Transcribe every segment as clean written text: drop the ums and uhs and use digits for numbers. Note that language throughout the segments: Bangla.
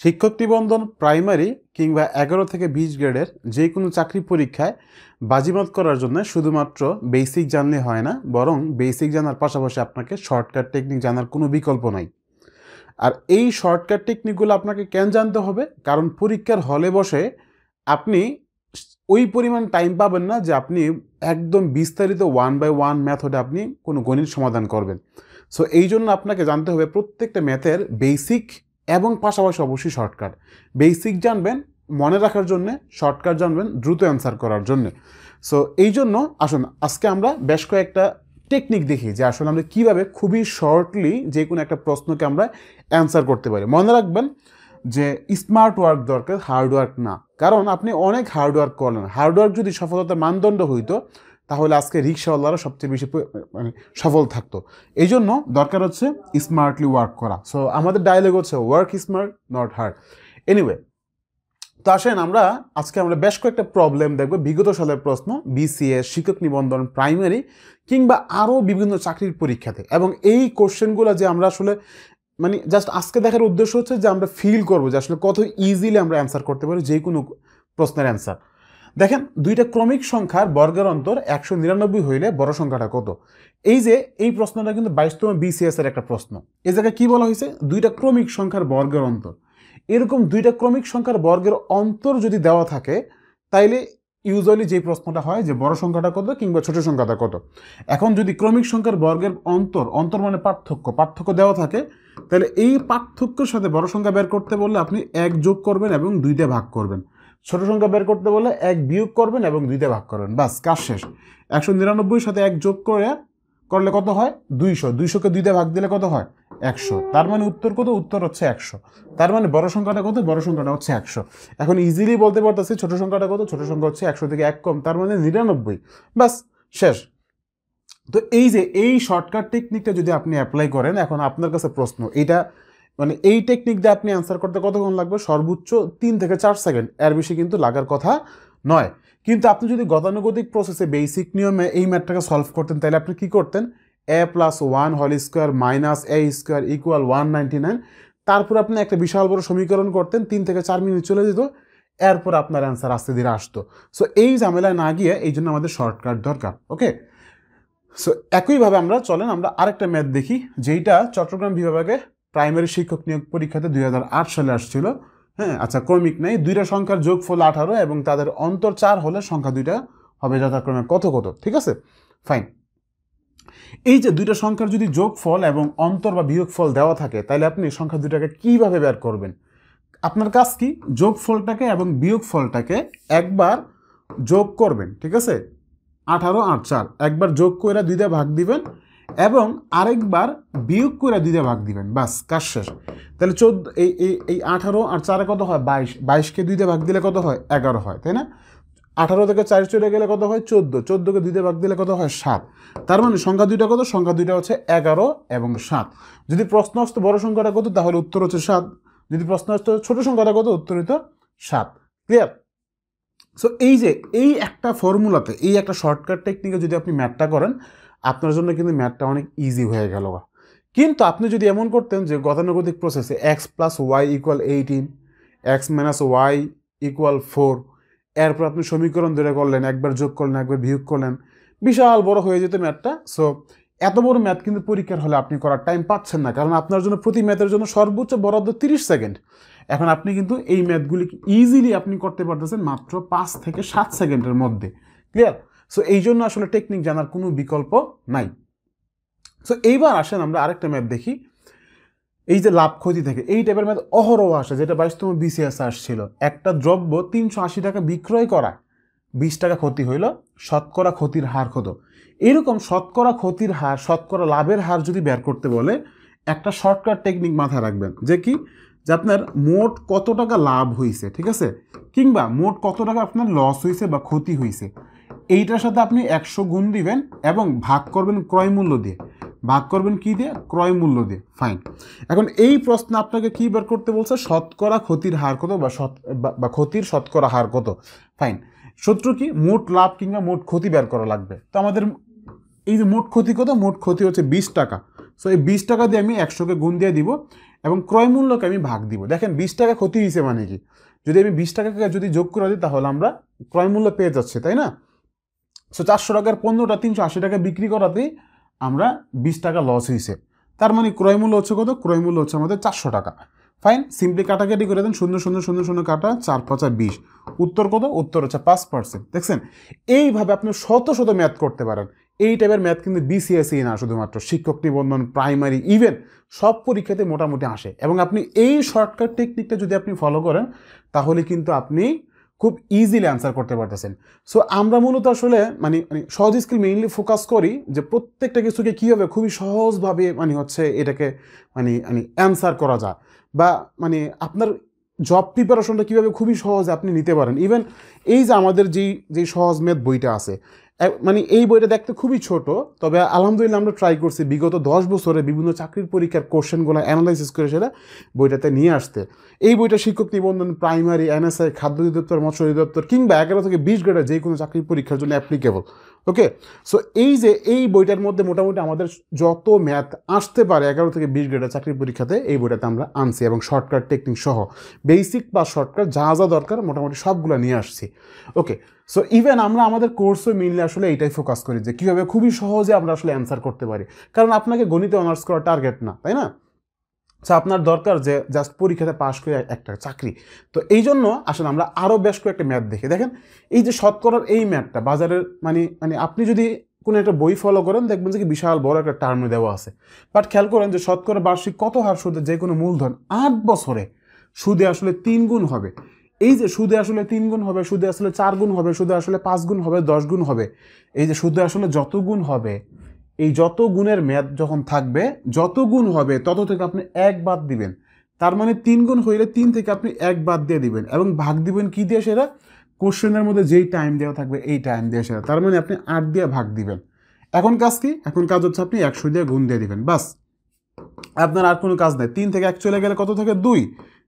শিক্ষক নিবন্ধন প্রাইমারি কিংবা 11 থেকে 20 গ্রেডের যে কোনো চাকরি পরীক্ষায় বাজিমাত করার জন্য শুধুমাত্র বেসিক জানলে হয় না, বরং বেসিক জানার পাশাপাশি আপনাকে শর্টকাট টেকনিক জানার কোনো বিকল্প নাই। আর এই শর্টকাট টেকনিকগুলো আপনাকে কেন জানতে হবে? কারণ পরীক্ষার হলে বসে আপনি ওই পরিমাণ টাইম পাবেন না যে আপনি একদম বিস্তারিত 1 বাই 1 মেথডে আপনি কোনো গণিত সমাধান করবেন। সো এই জন্য আপনাকে জানতে হবে প্রত্যেকটা ম্যাথের বেসিক এবং পাশাপাশি অবশ্যই শর্টকাট। বেসিক জানবেন মনে রাখার জন্যে, শর্টকাট জানবেন দ্রুত অ্যান্সার করার জন্যে। সো এই জন্য আসুন আজকে আমরা বেশ কয়েকটা টেকনিক দেখি যে আসলে আমরা কীভাবে খুবই শর্টলি যে কোনো একটা প্রশ্নকে আমরা অ্যান্সার করতে পারি। মনে রাখবেন যে স্মার্ট ওয়ার্ক দরকার, হার্ড ওয়ার্ক না। কারণ আপনি অনেক হার্ড ওয়ার্ক করলেন, হার্ড ওয়ার্ক যদি সফলতার মানদণ্ড হইতো তাহলে আজকে রিক্সাওয়ালারা সবচেয়ে বেশি মানে সফল থাকতো। এই জন্য দরকার হচ্ছে স্মার্টলি ওয়ার্ক করা। সো আমাদের ডায়লগ হচ্ছে work smart not hard. Anyway, তো আসেন আজকে আমরা বেশ কয়েকটা প্রবলেম দেখবো বিগত সালের প্রশ্ন, বিসিএস, শিক্ষক নিবন্ধন প্রাইমারি কিংবা আরও বিভিন্ন চাকরির পরীক্ষাতে। এবং এই কোশ্চেনগুলো যে আমরা আসলে মানে জাস্ট আজকে দেখার উদ্দেশ্য হচ্ছে যে আমরা ফিল করবো যে আসলে কত ইজিলি আমরা অ্যান্সার করতে পারি যে কোনো প্রশ্নের অ্যান্সার। দেখেন, দুইটা ক্রমিক সংখ্যার বর্গের অন্তর 199 হইলে বড় সংখ্যাটা কত? এই প্রশ্নটা কিন্তু 22তম বিসিএস এর একটা প্রশ্ন। এই জায়গায় কি বলা হয়েছে? দুইটা ক্রমিক সংখ্যার বর্গের অন্তর। এরকম দুইটা ক্রমিক সংখ্যার বর্গের অন্তর যদি দেওয়া থাকে তাইলে ইউজুয়ালি যে প্রশ্নটা হয় যে বড় সংখ্যাটা কত কিংবা ছোট সংখ্যাটা কত। এখন যদি ক্রমিক সংখ্যার বর্গের অন্তর মানে পার্থক্য দেওয়া থাকে, তাহলে এই পার্থক্যের সাথে বড় সংখ্যা বের করতে বললে আপনি 1 যোগ করবেন এবং 2 দিয়ে ভাগ করবেন। ছোট সংখ্যা বের করতে বললে 1 বিয়োগ করবেন এবং 2 দিয়ে ভাগ করবেন। বাস, কাজ শেষ। 199 সাথে 1 যোগ করলে কত হয়? 200। 200কে 2 দিয়ে ভাগ দিলে কত হয়? 100। তার মানে উত্তর কত? উত্তর হচ্ছে 100। তার মানে বড় সংখ্যাটা কত? বড় সংখ্যাটা হচ্ছে 100। এখন ইজিলি বলতে পারতেছি ছোট সংখ্যাটা কত? ছোট সংখ্যা হচ্ছে 100 থেকে 1 কম, তার মানে 99। বাস, শেষ। তো এই শর্টকাট টেকনিকটা যদি আপনি অ্যাপ্লাই করেন, এখন আপনার কাছে প্রশ্ন, এই টেকনিক দিয়ে আপনি অ্যান্সার করতে কতক্ষণ লাগবে? সর্বোচ্চ 3 থেকে 4 সেকেন্ড, এর বেশি কিন্তু লাগার কথা নয়। কিন্তু আপনি যদি গতানুগতিক প্রসেসে বেসিক নিয়মে এই ম্যাথটাকে সলভ করতেন তাহলে আপনি কি করতেন? a+1 whole square minus a square equal 199। তারপর আপনি একটা বিশাল বড় সমীকরণ করতেন, 3 থেকে 4 মিনিট চলে যেত, এরপর আপনার অ্যান্সার আস্তে ধীরে আসতো। সো এই ঝামেলায় না গিয়ে এই জন্য আমাদের শর্টকাট দরকার। ওকে, সো একইভাবে চলেন আমরা আরেকটা ম্যাথ দেখি, যেইটা চট্টগ্রাম বিভাগে প্রাইমারি শিক্ষক নিয়োগ পরীক্ষাতে 2008 সালে আসছিল। হ্যাঁ, আচ্ছা, ক্রমিক নেই, দুইটা সংখ্যার যোগফল 18 এবং তাদের অন্তর 4 হলে সংখ্যা দুইটা হবে যথাক্রমে কত কত। ঠিক আছে, ফাইন। এই যে দুইটা সংখ্যার যদি যোগফল এবং অন্তর বা বিয়োগফল দেওয়া থাকে তাহলে আপনি সংখ্যা দুইটাকে কিভাবে বের করবেন? আপনার কাজ কি? যোগফলটাকে এবং বিয়োগফলটাকে একবার যোগ করবেন। ঠিক আছে, 18 আর 4 একবার যোগ করে 2 দিয়ে ভাগ দিবেন এবং আরেকবার বিয়োগ করে 2 দিয়ে ভাগ দিবেন। বাস, কাজ শেষ। তাহলে 14, এই 18 আর 4 কত হয়? 22। 22কে 2 দিয়ে ভাগ দিলে কত হয়? 11 হয়, তাই না? 18 থেকে 4 চলে গেলে কত হয়? 14। 14কে 2 দিয়ে ভাগ দিলে কত হয়? 7। তার মানে সংখ্যা দুইটা কত? সংখ্যা দুইটা হচ্ছে 11 এবং 7। যদি প্রশ্ন আসতো বড় সংখ্যাটা কত, তাহলে উত্তর হচ্ছে 7। যদি প্রশ্ন আসতো ছোট সংখ্যাটা কত, উত্তর হতো 7। ক্লিয়ার? সো এই একটা ফর্মুলাতে, এই একটা শর্টকাট টেকনিকে যদি আপনি ম্যাথটা করেন, আপনার জন্য কিন্তু ম্যাথটা অনেক ইজি হয়ে গেল। কিন্তু আপনি যদি এমন করতেন যে গতানুগতিক প্রসেসে x+y = 18, x-y = 4, এরপর আপনি সমীকরণ ধরে করলেন, একবার যোগ করলেন, একবার বিয়োগ করলেন, বিশাল বড় হয়ে যেত ম্যাথটা। সো এত বড় ম্যাথ কিন্তু পরীক্ষার হলে আপনি করার টাইম পাচ্ছেন না, কারণ আপনার জন্য প্রতি ম্যাথের জন্য সর্বোচ্চ বরাদ্দ 30 সেকেন্ড। এখন আপনি কিন্তু এই ম্যাথগুলি ইজিলি আপনি করতে পারতেছেন মাত্র 5 থেকে 7 সেকেন্ডের মধ্যে। ক্লিয়ার? সো এই জন্য আসলে টেকনিক জানার কোনো বিকল্প নাই। সো এইবার আসেন আমরা আরেকটা ম্যাথ দেখি। এই যে লাভ ক্ষতি থেকে এই টাইপের ম্যাথ অহরহ আসে, যেটা 22তম বিসিএস আসছিল। একটা দ্রব্য 380 টাকা বিক্রয় করা, 20 টাকা ক্ষতি হইল, শতকরা ক্ষতির হার কত? এরকম শতকরা ক্ষতির হার, শতকরা লাভের হার যদি বের করতে বলে, একটা শর্টকাট টেকনিক মাথায় রাখবেন, যে কি, যে আপনার মোট কত টাকা লাভ হয়েছে, ঠিক আছে, কিংবা মোট কত টাকা আপনার লস হয়েছে বা ক্ষতি হয়েছে, এইটার সাথে আপনি 100 গুণ দিবেন এবং ভাগ করবেন ক্রয় মূল্য দিয়ে। ভাগ করবেন কি দিয়ে? ক্রয় মূল্য দিয়ে। ফাইন। এখন এই প্রশ্ন আপনাকে কি বের করতে বলছে? শতকরা ক্ষতির হার কত বা ক্ষতির শতকরা হার কত। ফাইন। সূত্র কি? মোট লাভ কিংবা মোট ক্ষতি বের করা লাগবে। তো আমাদের এই যে মোট ক্ষতি কত? মোট ক্ষতি হচ্ছে 20 টাকা। সো এই 20 টাকা দিয়ে আমি 100কে গুণ দিয়ে দিব এবং ক্রয় মূল্যকে আমি ভাগ দিব। দেখেন 20 টাকা ক্ষতি হয়েছে মানে কি, যদি আমি 20 টাকাকে যদি যোগ করে দিই তাহলে আমরা ক্রয় মূল্য পেয়ে যাচ্ছি, তাই না? সো 400 টাকার পণ্যটা 380 টাকা বিক্রি করাতেই আমরা 20 টাকা লস হয়েছে। তার মানে ক্রয় মূল্য হচ্ছে কত? ক্রয় মূল্য হচ্ছে আমাদের 400 টাকা। ফাইন, সিম্পলি কাটাকাটি করে দেন, 0 0 0 0 কাটা 4 5 20। উত্তর কত? উত্তর হচ্ছে 5%। দেখছেন, এইভাবে আপনি শত শত ম্যাথ করতে পারেন। এই টাইপের ম্যাথ কিন্তু বিসিএসই না, শুধুমাত্র শিক্ষক নিবন্ধন, প্রাইমারি, ইভেন সব পরীক্ষাতে মোটামুটি আসে। এবং আপনি এই শর্টকাট টেকনিকটা যদি আপনি ফলো করেন তাহলে কিন্তু আপনি খুব ইজিলি অ্যান্সার করতে পারতেছেন। সো আমরা মূলত আসলে মানে সহজ স্কিল মেইনলি ফোকাস করি যে প্রত্যেকটা কিছুকে কীভাবে খুবই সহজভাবে হচ্ছে এটাকে অ্যান্সার করা যায়, বা আপনার জব প্রিপারেশনটা কীভাবে খুবই সহজে আপনি নিতে পারেন। ইভেন এই যে আমাদের যেই সহজ ম্যাথ বইটা আছে, এই বইটা দেখতে খুবই ছোট, তবে আলহামদুলিল্লাহ আমরা ট্রাই করছি বিগত 10 বছরে বিভিন্ন চাকরির পরীক্ষার কোশ্চেনগুলো অ্যানালাইসিস করে সেটা বইটাতে নিয়ে আসতে। এই বইটা শিক্ষক নিবন্ধন, প্রাইমারি, এনএসআই, খাদ্য অধিদপ্তর, মৎস্য অধিদপ্তর কিংবা 11 থেকে 20 গ্রেডের যে কোনো চাকরির পরীক্ষার জন্য অ্যাপ্লিকেবল। ওকে, সো এই বইটার মধ্যে মোটামুটি আমাদের যত ম্যাথ আসতে পারে 11 থেকে 20 গ্রেডের চাকরির পরীক্ষাতে এই বইটাতে আমরা আনছি, এবং শর্টকাট টেকনিক সহ বেসিক বা শর্টকাট যা যা দরকার মোটামুটি সবগুলো নিয়ে আসছি। ওকে, সো ইভেন আমরা আমাদের কোর্সও মিললে আসলে এইটাই ফোকাস করি যে কীভাবে খুবই সহজে আমরা আসলে অ্যান্সার করতে পারি। কারণ আপনাকে গণিতে অনার্স করা টার্গেট না, তাই না? সো আপনার দরকার যে জাস্ট পরীক্ষাতে পাশ করে একটা চাকরি। তো এই জন্য আসলে আমরা আরও বেশ কয়েকটা ম্যাথ দেখি। দেখেন, এই যে শতকরার এই ম্যাথটা বাজারের আপনি যদি কোনো একটা বই ফলো করেন দেখবেন যে কি বিশাল বড় একটা টার্মে দেওয়া আছে। বাট খেয়াল করেন যে শতকরা বার্ষিক কত হার সুদে যে কোনো মূলধন 8 বছরে সুদে আসলে 3 গুণ হবে। এই যে সুদে আসলে 3 গুণ হবে, সুদে আসলে 4 গুণ হবে, সুদে আসলে 5 গুণ হবে, 10 গুণ হবে। এই যে সুদে আসলে যত গুণ হবে, এই যত গুণের মেয়াদ যখন থাকবে, যত গুণ হবে তত থেকে আপনি 1 বাদ দিবেন। তার মানে 3 গুণ হইলে 3 থেকে আপনি 1 বাদ দিয়ে দিবেন, এবং ভাগ দিবেন কি দিয়ে? সেটা কোশ্চেনের মধ্যে যেই টাইম দেওয়া থাকবে এই টাইম দিয়ে সেটা। তার মানে আপনি 8 দিয়ে ভাগ দিবেন। এখন কাজ কি? এখন কাজ হচ্ছে আপনি 100 দিয়ে গুণ দিয়ে দিবেন, বাস। আপনার আর কোনো কাজ নেই। 3 থেকে 1 চলে গেলে কত থাকে? 2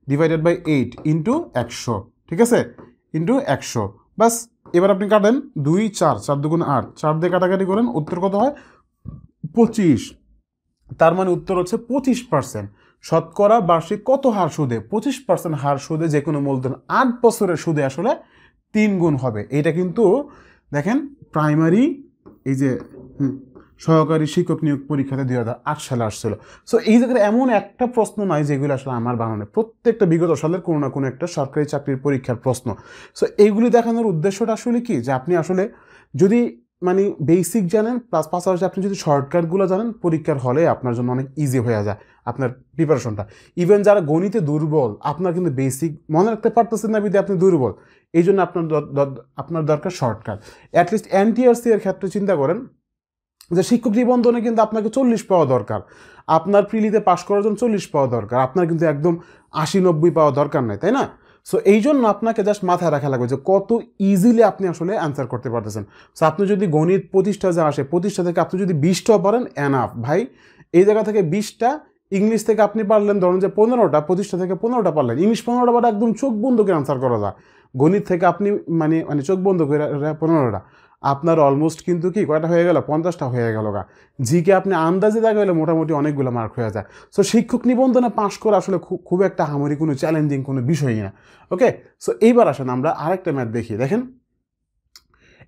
ডিভাইডেড বাই 8 ইন্টু 100, ঠিক আছে? ইন্টু 100, বাস। এবার আপনি কাটেন 2 4 4 2 8, 4 দিয়ে কাটাকাটি করেন, উত্তর কত হয়? 25। তার মানে উত্তর হচ্ছে 25%। শতকরা বার্ষিক কত হার সুদে? 25% হার সুদে যে কোনো মূলধন 8 বছরের সুদে আসলে 3 গুণ হবে। এটা কিন্তু দেখেন প্রাইমারি এই যে সহকারী শিক্ষক নিয়োগ পরীক্ষাতে 2008 সালে আসছিল। সো এই জায়গায় এমন একটা প্রশ্ন নয় যেগুলো আসলে আমার বানানো, প্রত্যেকটা বিগত সালের কোনো না কোনো একটা সরকারি চাকরির পরীক্ষার প্রশ্ন। সো এইগুলি দেখানোর উদ্দেশ্যটা আসলে কি, যে আপনি আসলে যদি বেসিক জানেন প্লাস পাশাপাশি আপনি যদি শর্টকাটগুলো জানেন, পরীক্ষার হলে আপনার জন্য অনেক ইজি হয়ে যায় আপনার প্রিপারেশনটা। ইভেন যারা গণিতে দুর্বল, আপনার কিন্তু বেসিক মনে রাখতে পারতেছেন না বিধে আপনি দুর্বল, এই জন্য আপনার দরকার শর্টকাট। অ্যাটলিস্ট এনটিআরসি এর ক্ষেত্রে চিন্তা করেন যে শিক্ষক নিবন্ধনে কিন্তু আপনাকে 40 পাওয়া দরকার, আপনার প্রিলিতে পাশ করার জন্য 40 পাওয়া দরকার, আপনার কিন্তু একদম 80-90 পাওয়া দরকার নাই, তাই না? সো এই জন্য আপনাকে জাস্ট মাথায় রাখা লাগবে যে কত ইজিলি আপনি আসলে অ্যান্সার করতে পারতেছেন। সো আপনি যদি গণিত 25টা যা আসে, 25টা থেকে আপনি যদি 20টাও পারেন, এনাফ ভাই। এই জায়গা থেকে 20টা, ইংলিশ থেকে আপনি পারলেন ধরুন যে 15টা, 25টা থেকে 15টা পারলেন, ইংলিশ 15টা পারে একদম চোখ বন্ধ করে অ্যান্সার করা যায়। গণিত থেকে আপনি চোখ বন্ধ করে 15টা, আপনার অলমোস্ট কিন্তু কি কয়টা হয়ে গেল? 50টা হয়ে গেল গা। জিকে আপনি আন্দাজে দেখা গেলে মোটামুটি অনেকগুলো মার্ক হয়ে যায়। সো শিক্ষক নিবন্ধনে পাশ করা আসলে খুব একটা হামারি কোনো চ্যালেঞ্জিং কোনো বিষয়ই না। ওকে, সো এইবার আসেন আমরা আরেকটা ম্যাথ দেখি। দেখেন,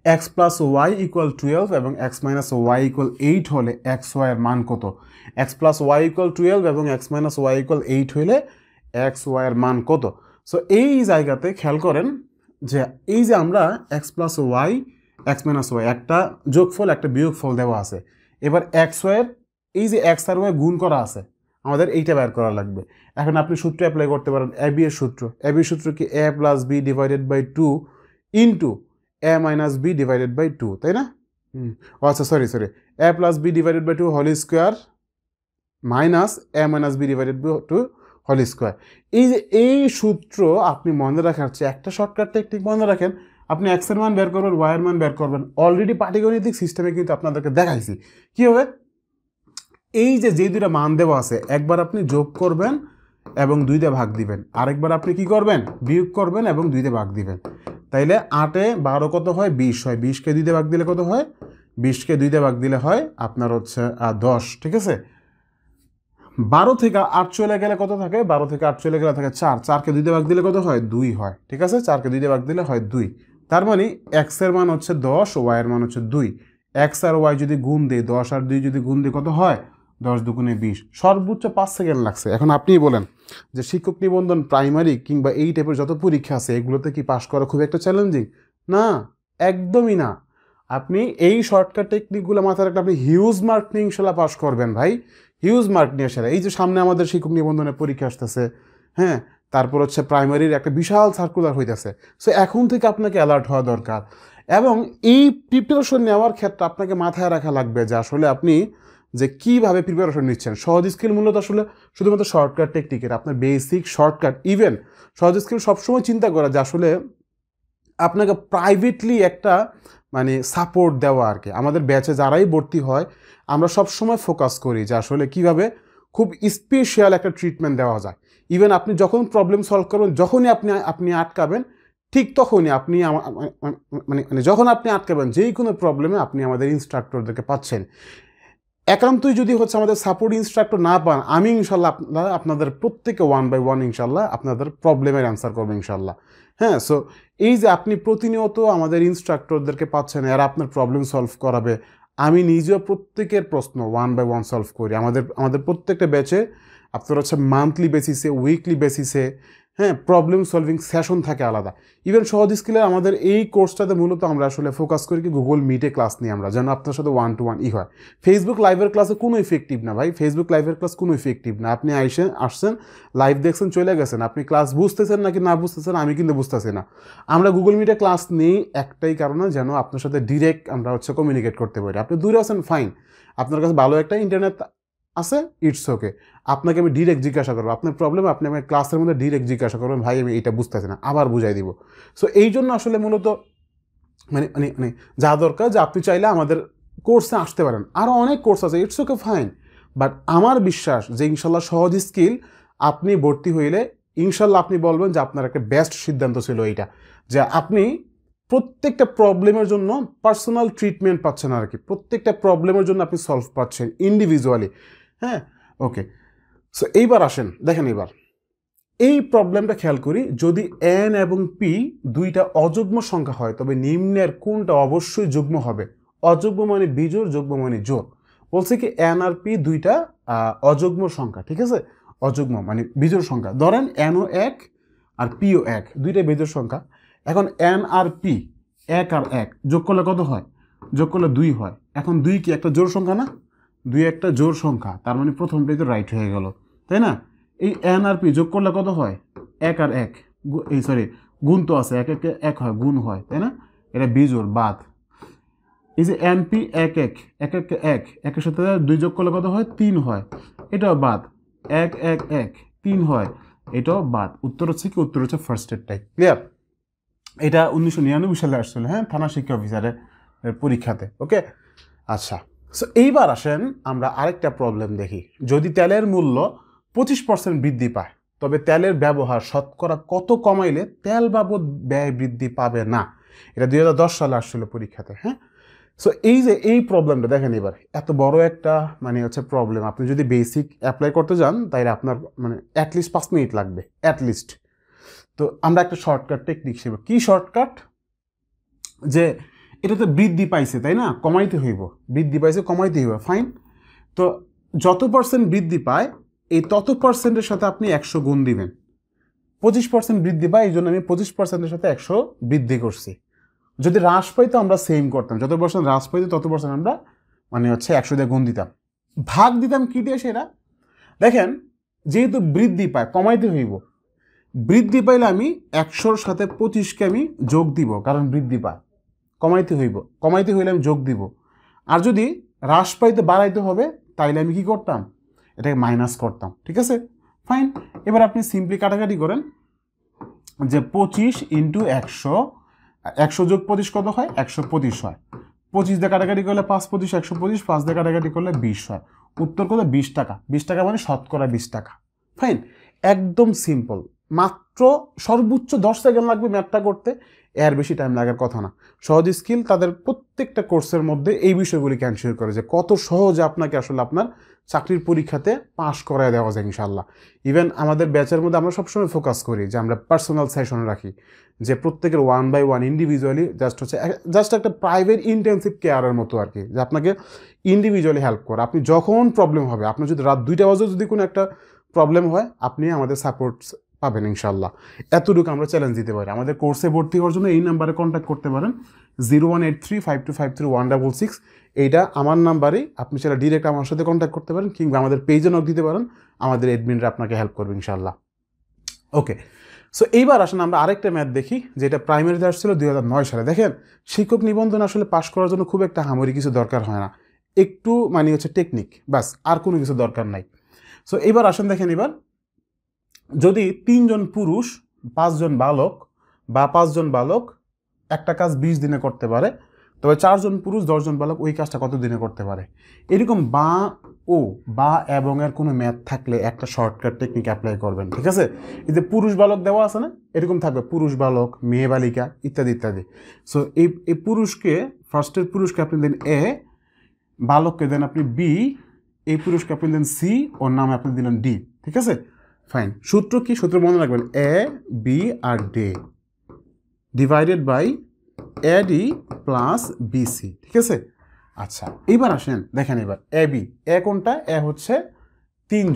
x প্লাস ওয়াই ইকুয়াল 12 এবং x মাইনাস ওয়াই ইকুয়াল 8 হলে এক্স ওয়াইয়ের মান কত? x প্লাস ওয়াই ইকুয়াল 12 এবং x মাইনাস ওয়াই ইকুয়াল 8 হলে এক্স ওয়াইয়ের মান কত? সো এই জায়গাতে খেয়াল করেন যে এই যে আমরা x plus Y, X minus Y, একটা যোগফল একটা বিয়োগফল দেওয়া আছে। এবার এক্স ওয়াইয়ের এই যে এক্স আর ওয়াই গুণ করা আছে, আমাদের এইটা বের করা লাগবে। এখন আপনি সূত্র অ্যাপ্লাই করতে পারেন, এবি এর সূত্র। এবি সূত্র কি? a plus B divided by 2 into a minus B divided by 2, তাই না? আচ্ছা sorry a plus B divided by 2 whole square minus a minus B divided by 2 whole square. এই যে এই সূত্র আপনি মনে রাখার চেয়ে একটা শর্টকাট টেকনিক মনে রাখেন, আপনি এক্স এর মান বের করবেন, ওয়াই এর মান বের করবেন। অলরেডি পাটিগণিতিক সিস্টেমে কিন্তু আপনাদেরকে দেখাইছি কি হবে। এই যে দুইটা মান দেওয়া আছে, একবার আপনি যোগ করবেন এবং 2 দিয়ে ভাগ দিবেন, আরেকবার আপনি কি করবেন? বিয়োগ করবেন এবং 2 দিয়ে ভাগ দিবেন। তাইলে 8 এ 12 কত হয়? 20 হয়। 20কে 2 দিয়ে ভাগ দিলে কত হয়? 20কে 2 দিয়ে ভাগ দিলে হয় আপনার হচ্ছে 10, ঠিক আছে? 12 থেকে 8 চলে গেলে কত থাকে? 12 থেকে 8 চলে গেলে থাকে 4, 4কে 2 দিয়ে ভাগ দিলে কত হয়? 2 হয়, ঠিক আছে? 4কে 2 দিয়ে ভাগ দিলে হয় 2। তার মানে x এর মান হচ্ছে 10, y এর মান হচ্ছে 2। x আর y যদি গুণ দেই, 10 আর 2 যদি গুণ দিই কত হয়? 10 দুগুণে 20। সর্বোচ্চ 5 সেকেন্ড লাগছে। এখন আপনিই বলেন যে শিক্ষক নিবন্ধন প্রাইমারি কিংবা এই টাইপের যত পরীক্ষা আছে এগুলোতে কি পাস করা খুব একটা চ্যালেঞ্জিং? না, একদমই না। আপনি এই শর্টকাট টেকনিকগুলো মাথায় রাখলে আপনি হিউজ মার্ক নিয়ে ইনশাল্লাহ পাস করবেন ভাই, হিউজ মার্ক নিয়ে সেরা। এই যে সামনে আমাদের শিক্ষক নিবন্ধনের পরীক্ষা আসতেছে, হ্যাঁ, তারপর হচ্ছে প্রাইমারির একটা বিশাল সার্কুলার হইতেছে। সো এখন থেকে আপনাকে অ্যালার্ট হওয়া দরকার এবং এই প্রিপারেশন নেওয়ার ক্ষেত্রে আপনাকে মাথায় রাখা লাগবে যে আসলে আপনি যে কীভাবে প্রিপারেশন নিচ্ছেন। সহজ স্কিল মূলত আসলে শুধুমাত্র শর্টকাট টেকনিকের, আপনার বেসিক শর্টকাট, ইভেন সহজ স্কিল সবসময় চিন্তা করা যে আসলে আপনাকে প্রাইভেটলি একটা মানে সাপোর্ট দেওয়া আর কি। আমাদের ব্যাচে যারাই ভর্তি হয় আমরা সবসময় ফোকাস করি যে আসলে কীভাবে খুব স্পেশাল একটা ট্রিটমেন্ট দেওয়া যায়। ইভেন আপনি যখন প্রবলেম সলভ করবেন, যখনই আপনি আটকাবেন, ঠিক তখনই আপনি মানে যখন আপনি আটকাবেন যেই কোনো প্রবলেমে আপনি আমাদের ইনস্ট্রাক্টরদেরকে পাচ্ছেন। একান্তই যদি হচ্ছে আমাদের সাপোর্ট ইনস্ট্রাক্টর না পান, আমি ইনশাল্লাহ আপনাদের প্রত্যেকে 1 by 1 ইনশাল্লাহ আপনাদের প্রবলেমের অ্যান্সার করবো ইনশাল্লাহ। হ্যাঁ, সো এই যে আপনি প্রতিনিয়ত আমাদের ইনস্ট্রাক্টরদেরকে পাচ্ছেন, এরা আপনার প্রবলেম সলভ করাবে। আমি নিজেও প্রত্যেকের প্রশ্ন 1 by 1 সলভ করি। আমাদের প্রত্যেকটা ব্যাচে আপনার হচ্ছে মান্থলি বেসিসে, উইকলি বেসিসে, হ্যাঁ, প্রবলেম সলভিং সেশন থাকে আলাদা। ইভেন সহজ স্কিলের আমাদের এই কোর্সটাতে মূলত আমরা আসলে ফোকাস করি কি গুগল মিটে ক্লাস নিই আমরা, যেন আপনার সাথে 1 to 1 হয়। ফেসবুক লাইভের ক্লাসে কোনো ইফেক্টিভ না ভাই, ফেসবুক লাইভের ক্লাস কোনো ইফেক্টিভ না। আপনি আসছেন, লাইভ দেখছেন, চলে গেছেন, আপনি ক্লাস বুঝতেছেন নাকি না বুঝতেছেন আমি কিন্তু বুঝতেছি না। আমরা গুগল মিটে ক্লাস নেই একটাই কারণে, যেন আপনার সাথে ডিরেক্ট আমরা হচ্ছে কমিউনিকেট করতে পারি। আপনি দূরে আছেন ফাইন, আপনার কাছে ভালো একটা ইন্টারনেট আছে, ইটস ওকে, আপনাকে আমি ডিরেক্ট জিজ্ঞাসা করবো আপনার প্রবলেম, আপনি আমার ক্লাসের মধ্যে ডিরেক্ট জিজ্ঞাসা করবেন, ভাই আমি এটা বুঝতেছি না, আবার বুঝাই দিব। সো এই জন্য আসলে মূলত মানে মানে মানে যা দরকার যে আপনি চাইলে আমাদের কোর্সে আসতে পারেন। আরও অনেক কোর্স আছে, ইটস ওকে ফাইন, বাট আমার বিশ্বাস যে ইনশাল্লাহ সহজ স্কিল আপনি ভর্তি হইলে ইনশাল্লাহ আপনি বলবেন যে আপনার একটা বেস্ট সিদ্ধান্ত ছিল এইটা, যে আপনি প্রত্যেকটা প্রবলেমের জন্য পার্সোনাল ট্রিটমেন্ট পাচ্ছেন আর কি, প্রত্যেকটা প্রবলেমের জন্য আপনি সলভ পাচ্ছেন ইন্ডিভিজুয়ালি। হ্যাঁ, ওকে। সো এইবার আসেন, দেখেন এবার এই প্রবলেমটা খেয়াল করি। যদি এন এবং পি দুইটা অযুগ্ম সংখ্যা হয় তবে নিম্নের কোনটা অবশ্যই যুগ্ম হবে? অযুগ্ম মানে বিজোড়, যুগ্ম মানে জোড়। বলছে কি এন আর পি দুইটা অযুগ্ম সংখ্যা, ঠিক আছে? অযুগ্ম মানে বিজোড় সংখ্যা। ধরেন এনও 1 আর পিও 1, দুইটা বিজোড় সংখ্যা। এখন এন আর পি 1 আর 1 যোগ করলে কত হয়? যোগ করলে 2 হয়। এখন 2 কি একটা জোড় সংখ্যা না? 2 একটা জোড় সংখ্যা, তার মানে প্রথমটাই তো রাইট হয়ে গেল, তাই না? এই এন আর পি যোগ করলে কত হয়? 1 আর 1, এই সরি গুণ তো আছে, 1 1 1 হয়, গুণ হয়, তাই না? এটা বিজোড়, বাদ। এই যে এন পি 1 1 1 1 1, একের সাথে 2 যোগ করলে কত হয়? 3 হয়, এটাও বাদ। 1 1 1 3 হয়, এটাও বাদ। উত্তর হচ্ছে কি? উত্তর হচ্ছে ফার্স্ট স্টেটটাই। ক্লিয়ার? এটা 1999 সালে আসছিল, হ্যাঁ, থানা শিক্ষা অফিসারের পরীক্ষাতে। ওকে, আচ্ছা। সো এইবার আসেন আমরা আরেকটা প্রবলেম দেখি। যদি তেলের মূল্য 25% বৃদ্ধি পায় তবে তেলের ব্যবহার শতকরা কত কমাইলে তেল বাবদ ব্যয় বৃদ্ধি পাবে না? এটা 2010 সালে আসছিল পরীক্ষাতে, হ্যাঁ। সো এই যে এই প্রবলেমটা দেখেন, এবার এত বড় একটা মানে হচ্ছে প্রবলেম, আপনি যদি বেসিক অ্যাপ্লাই করতে যান তাইলে আপনার মানে অ্যাটলিস্ট 5 মিনিট লাগবে, অ্যাটলিস্ট। তো আমরা একটা শর্টকাট টেকনিক শিখব। কি শর্টকাট? যে এটা তো বৃদ্ধি পাইছে, তাই না? কমাইতে হইব, বৃদ্ধি পাইছে কমাইতে হইব, ফাইন। তো যত পার্সেন্ট বৃদ্ধি পায় এই তত পার্সেন্টের সাথে আপনি 100 গুণ দিবেন। 25% বৃদ্ধি পায়, এই জন্য আমি 25%-এর সাথে 100 বৃদ্ধি করছি। যদি হ্রাস পাইতো আমরা সেম করতাম, যত পার্সেন্ট হ্রাস পাইতো তত পার্সেন্ট আমরা মানে হচ্ছে 100 দিয়ে গুণ দিতাম। ভাগ দিতাম কি দিয়ে? সেটা দেখেন, যেহেতু বৃদ্ধি পায় কমাইতে হইব, বৃদ্ধি পাইলে আমি 100-র সাথে 25কে আমি যোগ দিব, কারণ বৃদ্ধি পায়। কমাইতে হইলে আমি যোগ দিব। আর যদি হ্রাস পাইতে বাড়াইতে হবে তাইলে আমি কি করতাম? এটাকে মাইনাস করতাম, ঠিক আছে? ফাইন। এবার আপনি সিম্পলি কাটাকাটি করেন যে 25 ইন্টু 100, 100 যোগ 25 কত হয়? 125 হয়। 25 দিয়ে কাটাকাটি করলে 5 25 125, 5 দিয়ে কাটাকাটি করলে 20 হয়। উত্তর কত? 20 টাকা। 20 টাকা মানে শতকরা 20 টাকা। ফাইন, একদম সিম্পল। মাত্র সর্বোচ্চ 10 সেকেন্ড লাগবে ম্যাথটা করতে। এর বেশি টাইম লাগার কথা না। সহজ স্কিল তাদের প্রত্যেকটা কোর্সের মধ্যে এই বিষয়গুলিকে এনশিওর করে যে কত সহজে আপনাকে আসলে আপনার চাকরির পরীক্ষাতে পাস করায় দেওয়া যায় ইনশাল্লাহ। ইভেন আমাদের ব্যাচের মধ্যে আমরা সবসময় ফোকাস করি যে আমরা পার্সোনাল সেশন রাখি, যে প্রত্যেকের 1 by 1 ইন্ডিভিজুয়ালি জাস্ট একটা প্রাইভেট ইন্টেন্সিভ কেয়ারের মতো আর কি, যে আপনাকে ইন্ডিভিজুয়ালি হেল্প করে। আপনি যখন প্রবলেম হবে, আপনার যদি রাত 2টা বাজে যদি কোনো একটা প্রবলেম হয়, আপনি আমাদের সাপোর্ট পাবেন ইনশাল্লাহ। এতটুকু আমরা চ্যালেঞ্জ দিতে পারি। আমাদের কোর্সে ভর্তি হওয়ার জন্য এই নাম্বারে কন্ট্যাক্ট করতে পারেন, 01835253 এইটা আমার নাম্বারেই। আপনি সেটা ডিরেক্ট আমার সাথে কন্ট্যাক্ট করতে পারেন, কিংবা আমাদের পেজে নক দিতে পারেন, আমাদের অ্যাডমিনরা আপনাকে হেল্প করবে ইনশাল্লাহ। ওকে, সো এইবার আসেন আমরা আরেকটা ম্যাথ দেখি, যেটা প্রাইমারিতে আসছিল 2009 সালে। দেখেন, শিক্ষক নিবন্ধন আসলে পাশ করার জন্য খুব একটা হামরি কিছু দরকার হয় না, একটু মানে হচ্ছে টেকনিক, বাস, আর কোনো কিছু দরকার নাই। সো এইবার আসেন দেখেন, এবার যদি 3 জন পুরুষ 5 জন বালক বা 5 জন বালক একটা কাজ 20 দিনে করতে পারে, তবে 4 জন পুরুষ 10 জন বালক ওই কাজটা কত দিনে করতে পারে? এরকম বা এবং এর কোনো ম্যাথ থাকলে একটা শর্টকাট টেকনিক অ্যাপ্লাই করবেন, ঠিক আছে? এই যে পুরুষ বালক দেওয়া আছে না, এরকম থাকবে পুরুষ বালক, মেয়ে বালিকা ইত্যাদি ইত্যাদি। সো এই পুরুষকে, ফার্স্টের পুরুষকে আপনি দেন এ, বালককে দেন আপনি বি, এই পুরুষকে আপনি দেন সি, ওর নামে আপনি দিলেন ডি, ঠিক আছে? ফাইন। সূত্র কি? সূত্র মনে রাখবেন, এ বি আর D divided by A D plus B C, ঠিক আছে? আচ্ছা, এইবার আসেন দেখেন, এবার এ বি, এ কোনটা? এ হচ্ছে 3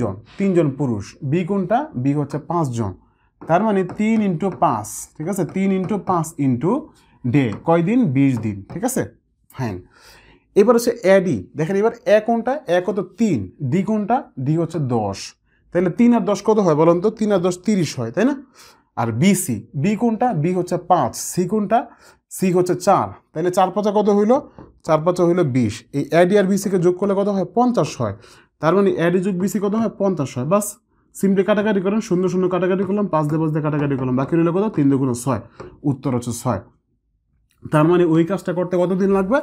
জন পুরুষ। বি কোনটা? বি হচ্ছে 5 জন। তার মানে 3 × 5, ঠিক আছে? 3 × 5 ইন্টু ডে, কয় দিন? 20 দিন, ঠিক আছে? ফাইন। এবার হচ্ছে এ ডি, দেখেন এবার এ কোনটা? এ কত? 3। ডি কোনটা? ডি হচ্ছে 10। তাহলে 3 আর 10 কত হয় বলুন তো? 3 আর 10 30 হয়, তাই না? আর বিসি, বি কোনটা? বি হচ্ছে 5। সি কোনটা? সি হচ্ছে 4। তাহলে 4 5 কত হইল? 4 5 হইল 20। এই এডি আর বিসিকে যোগ করলে কত হয়? 50 হয়। তার মানে এডি যোগ বিসি কত হয়? 50 হয়। বাস, সিম্পলি কাটাকাটি করেন, 0 0 কাটাকাটি করলাম, 5 দিয়ে 5 দিয়ে কাটাকাটি করলাম, বাকি রইল কত? 3 2 6। উত্তর হচ্ছে 6। তার মানে ওই কাজটা করতে কত দিন লাগবে?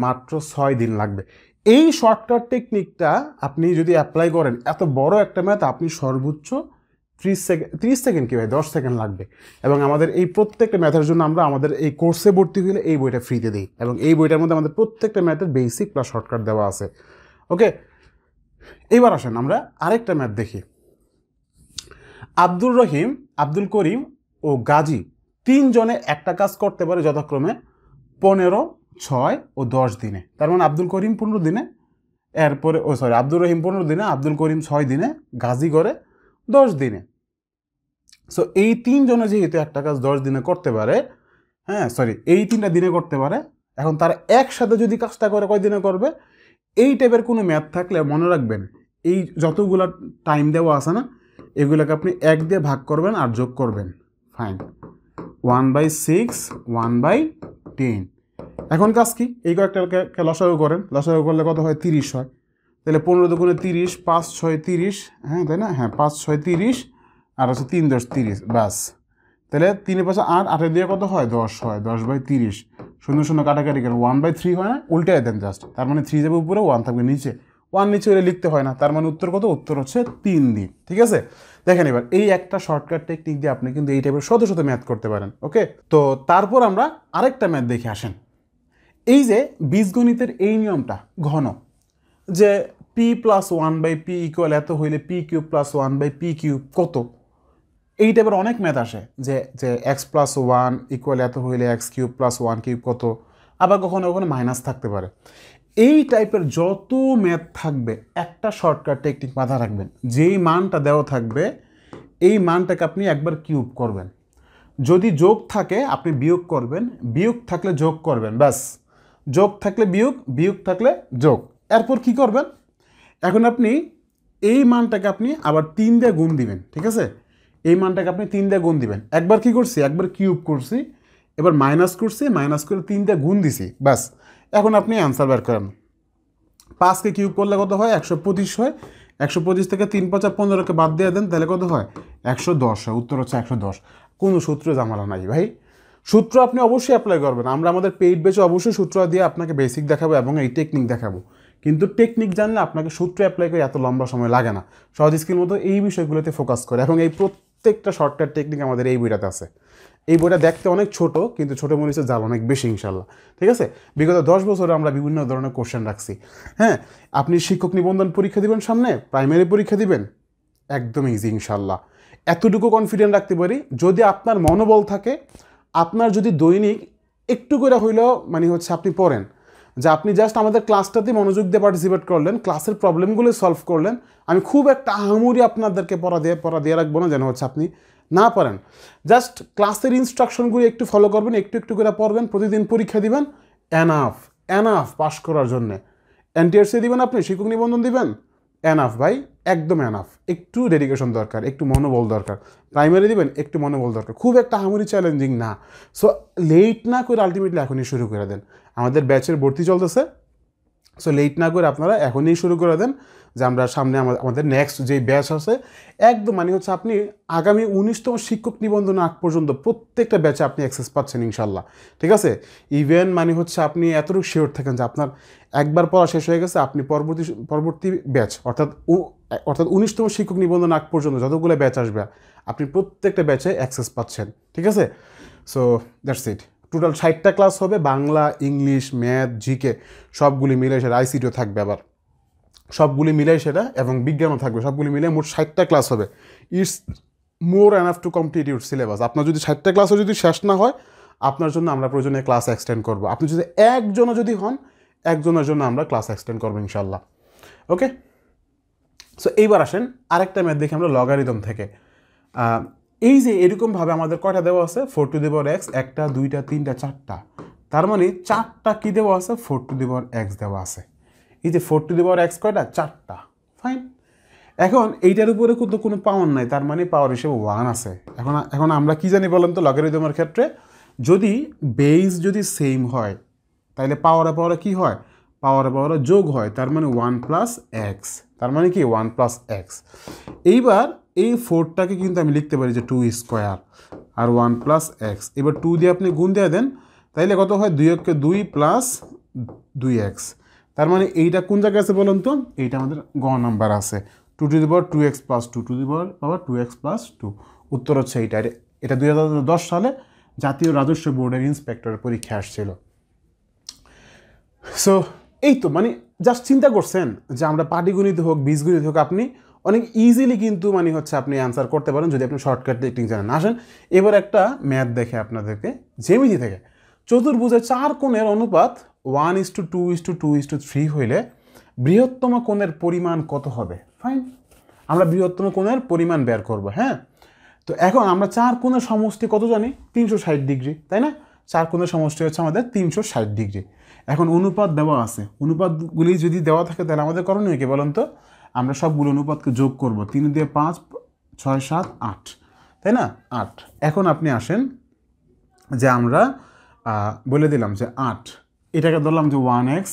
মাত্র 6 দিন লাগবে। এই শর্টকাট টেকনিকটা আপনি যদি অ্যাপ্লাই করেন, এত বড় একটা ম্যাথ আপনি সর্বোচ্চ 30 সেকেন্ড কি ভাই, 10 সেকেন্ড লাগবে। এবং আমাদের এই প্রত্যেকটা ম্যাথের জন্য আমরা আমাদের এই কোর্সে ভর্তি হলে এই বইটা ফ্রিতে দিই, এবং এই বইটার মধ্যে আমাদের প্রত্যেকটা ম্যাথের বেসিক প্লাস শর্টকাট দেওয়া আছে। ওকে, এইবার আসেন আমরা আরেকটা ম্যাথ দেখি। আব্দুর রহিম, আব্দুল করিম ও গাজী 3 জনে একটা কাজ করতে পারে যথাক্রমে 15, 6 ও 10 দিনে। তার মানে আব্দুল করিম 15 দিনে, এরপরে আব্দুর রহিম 15 দিনে, আব্দুল করিম 6 দিনে, গাজী করে 10 দিনে। সো এই 3 জনে যেহেতু একটা কাজ 10 দিনে করতে পারে, এই 3টা দিনে করতে পারে, এখন তারা একসাথে যদি কাজটা করে কয় দিনে করবে? এই টাইপের কোনো ম্যাথ থাকলে মনে রাখবেন, এই যতগুলো টাইম দেওয়া আছে না, এগুলোকে আপনি 1 দিয়ে ভাগ করবেন আর যোগ করবেন। ফাইন, 1/6, 1/10। এখন কাজ কি? এই কয়েকটাকে লসাগু করেন, লসাগু করলে কত হয়? 30 হয়। তাহলে 15 দুগুণে 30, 5 6 30, হ্যাঁ তাই না? হ্যাঁ, 5 6 30, আর হচ্ছে 3 10 30, বাস। তাহলে 3 5 8, 8 দিয়ে কত হয়? 10 হয়। 10/30, 0 0 কাটাকাটি করেন, 1/3 হয় না? উল্টায় দেন জাস্ট। তার মানে 3 যাবে উপরে, 1 থাকবে নিচে। 1 নিচে হলে লিখতে হয় না। তার মানে উত্তর কত? উত্তর হচ্ছে 3 দিন, ঠিক আছে? দেখেন, এবার এই একটা শর্টকাট টেকনিক দিয়ে আপনি কিন্তু এই টাইপের শত শত ম্যাথ করতে পারেন। ওকে, তো তারপর আমরা আরেকটা ম্যাথ দেখে আসেন। এই যে বীজগণিতের এই নিয়মটা ঘন, যে পি প্লাস 1/p ইকুয়াল এত হইলে P cube plus 1/p cube কত, এই টাইপের অনেক ম্যাথ আসে, যে যে এক্স প্লাস 1 ইকুয়াল এত হইলে এক্স কিউব প্লাস 1 কিউব কত, আবার কখনো কখনো মাইনাস থাকতে পারে। এই টাইপের যত ম্যাথ থাকবে, একটা শর্টকাট টেকনিক মাথায় রাখবেন, যেই মানটা দেওয়া থাকবে এই মানটাকে আপনি একবার কিউব করবেন। যদি যোগ থাকে আপনি বিয়োগ করবেন, বিয়োগ থাকলে যোগ করবেন, ব্যাস। যোগ থাকলে বিয়োগ, বিয়োগ থাকলে যোগ। এরপর কি করবেন? এখন আপনি এই মানটাকে আপনি আবার 3 দিয়ে গুণ দিবেন, ঠিক আছে? এই মানটাকে আপনি 3 দিয়ে গুণ দিবেন। একবার কি করছি? একবার কিউব করছি, এবার মাইনাস করছি, মাইনাস করে 3 দিয়ে গুণ দিছি, ব্যাস। এখন আপনি অ্যান্সার বের করেন। 5কে কিউব করলে কত হয়? 125 হয়। 125 থেকে 3 5 15কে বাদ দিয়ে দেন, তাহলে কত হয়? 110 হয়। উত্তর হচ্ছে 110। কোনো সূত্র ঝামেলা নাই ভাই। সূত্র আপনি অবশ্যই অ্যাপ্লাই করবেন। আমরা আমাদের পেইড বেচে অবশ্যই সূত্র দিয়ে আপনাকে বেসিক দেখাবো এবং এই টেকনিক দেখাবো। কিন্তু টেকনিক জানলে আপনাকে সূত্র অ্যাপ্লাই করে এত লম্বা সময় লাগে না। সহজ স্কিল মতো এই বিষয়গুলোতে ফোকাস করে, এবং এই প্রত্যেকটা শর্টকাট টেকনিক আমাদের এই বইটাতে আছে। এই বইটা দেখতে অনেক ছোট, কিন্তু ছোটো মরিচের জাল অনেক বেশি ইনশাল্লাহ। ঠিক আছে, বিগত 10 বছরে আমরা বিভিন্ন ধরনের কোশ্চেন রাখছি। হ্যাঁ, আপনি শিক্ষক নিবন্ধন পরীক্ষা দিবেন, সামনে প্রাইমারি পরীক্ষা দিবেন, একদম ইজি ইনশাল্লাহ। এতটুকু কনফিডেন্ট রাখতে পারি, যদি আপনার মনোবল থাকে, আপনার যদি দৈনিক একটু করে হইলেও মানে হচ্ছে আপনি পড়েন, যে আপনি জাস্ট আমাদের ক্লাসটাতে মনোযোগ দিয়ে পার্টিসিপেট করলেন, ক্লাসের প্রবলেমগুলো সলভ করলেন, আমি খুব একটা আহামরি আপনাদেরকে পড়া দিয়ে রাখবো না যেন হচ্ছে আপনি না পারেন। জাস্ট ক্লাসের ইনস্ট্রাকশনগুলি একটু ফলো করবেন, একটু একটু করে পড়বেন, প্রতিদিন পরীক্ষা দিবেন, এনাফ পাস করার জন্যে। এনটিআরসি দিবেন, আপনি শিক্ষক নিবন্ধন দিবেন, এনাফ ভাই, একদম এনাফ। একটু ডেডিকেশন দরকার, একটু মনোবল দরকার। প্রাইমারি দিবেন, একটু মনোবল দরকার, খুব একটা আহামরি চ্যালেঞ্জিং না। সো লেট না করে আলটিমেটলি এখনই শুরু করে দেন। আমাদের ব্যাচের ভর্তি চলতেছে, সো লেট না করে আপনারা এখনই শুরু করে দেন, যে আমরা সামনে আমাদের নেক্সট যেই ব্যাচ আছে একদম মানে হচ্ছে আপনি আগামী 19তম শিক্ষক নিবন্ধন আগ পর্যন্ত প্রত্যেকটা ব্যাচে আপনি অ্যাক্সেস পাচ্ছেন ইনশাল্লাহ। ঠিক আছে, ইভেন মানে হচ্ছে আপনি এতটুকু শিওর থাকেন যে আপনার একবার পড়া শেষ হয়ে গেছে, আপনি পরবর্তী ব্যাচ অর্থাৎ 19তম শিক্ষক নিবন্ধন আগ পর্যন্ত যতগুলো ব্যাচ আসবে আপনি প্রত্যেকটা ব্যাচে অ্যাক্সেস পাচ্ছেন। ঠিক আছে, সো দ্যাটস ইট। টোটাল 60টা ক্লাস হবে, বাংলা, ইংলিশ, ম্যাথ, জিকে সবগুলি মিলে, সেটা আইসিটিও থাকবে আবার, সবগুলি মিলে সেটা, এবং বিজ্ঞানও থাকবে, সবগুলি মিলে মোট 60টা ক্লাস হবে। It's more enough to complete your syllabus. আপনার যদি 60টা ক্লাসও যদি শেষ না হয়, আপনার জন্য আমরা প্রয়োজনে ক্লাস এক্সটেন্ড করবো। আপনি যদি একজনও যদি হন, একজনের জন্য আমরা ক্লাস এক্সটেন্ড করবো ইনশাল্লাহ। ওকে, সো এইবার আসেন আরেকটা ম্যাথ দেখি আমরা লগারিদম থেকে। এই যে এরকমভাবে আমাদের কয়টা দেওয়া আছে, 4 টু দি পাওয়ার এক্স, 1টা 2টা 3টা 4টা, তার মানে 4টা কী দেওয়া আছে, 4 টু দি পাওয়ার এক্স দেওয়া আছে। এই যে 4 টু দি পাওয়ার এক্স কয়টা, 4টা, ফাইন। এখন এইটার উপরে কিন্তু কোনো পাওয়ার নাই, তার মানে পাওয়ার হিসেবে 1 আছে। এখন আমরা কি জানি বলেন তো, লগারিদমের ক্ষেত্রে যদি বেস যদি সেম হয়, তাহলে পাওয়ারে কী হয়, পাওয়ারে যোগ হয়, তার মানে 1 প্লাস এক্স, তার মানে কি 1 প্লাস এক্স। এইবার এই 4টাকে কিন্তু আমি লিখতে পারি যে 2 স্কোয়ার আর 1 প্লাস এক্স। এবার 2 দিয়ে আপনি গুণ দিয়ে দেন, তাইলে কত হয়, 2 × 2 প্লাস 2x। তার মানে এইটা কোন জায়গায় আছে বলুন তো, এইটা আমাদের গ নাম্বার আছে, 2 to the power 2x plus 2 to the power 2x plus 2। উত্তর হচ্ছে এইটা। এটা 2010 সালে জাতীয় রাজস্ব বোর্ডের ইন্সপেক্টরের পরীক্ষা আসছিল। সো এই তো মানে জাস্ট চিন্তা করছেন যে আমরা পাটিগণিত হোক, বীজগণিত হোক, আপনি অনেক ইজিলি কিন্তু মানে হচ্ছে আপনি অ্যান্সার করতে পারেন যদি আপনি শর্টকাট টেকনিক জানেন। আসেন এবার একটা ম্যাথ দেখে আপনাদেরকে, জ্যামিতি থেকে। চতুর্ভুজের 4 কোণের অনুপাত 1:2:2:3 হইলে বৃহত্তম কোণের পরিমাণ কত হবে? ফাইন, আমরা বৃহত্তম কোণের পরিমাণ বের করব। হ্যাঁ, তো এখন আমরা 4 কোণের সমষ্টি কত জানি, 360 ডিগ্রি, তাই না? 4 কোণের সমষ্টি হচ্ছে আমাদের 360 ডিগ্রি। এখন অনুপাত দেওয়া আছে, অনুপাতগুলি যদি দেওয়া থাকে তাহলে আমাদের করণীয় কি বলুন তো, আমরা সবগুলো অনুপাতকে যোগ করব। 3 দিয়ে 5, 6, 7, 8, তাই না? 8। এখন আপনি আসেন যে আমরা বলে দিলাম যে 8, এটাকে ধরলাম যে 1x,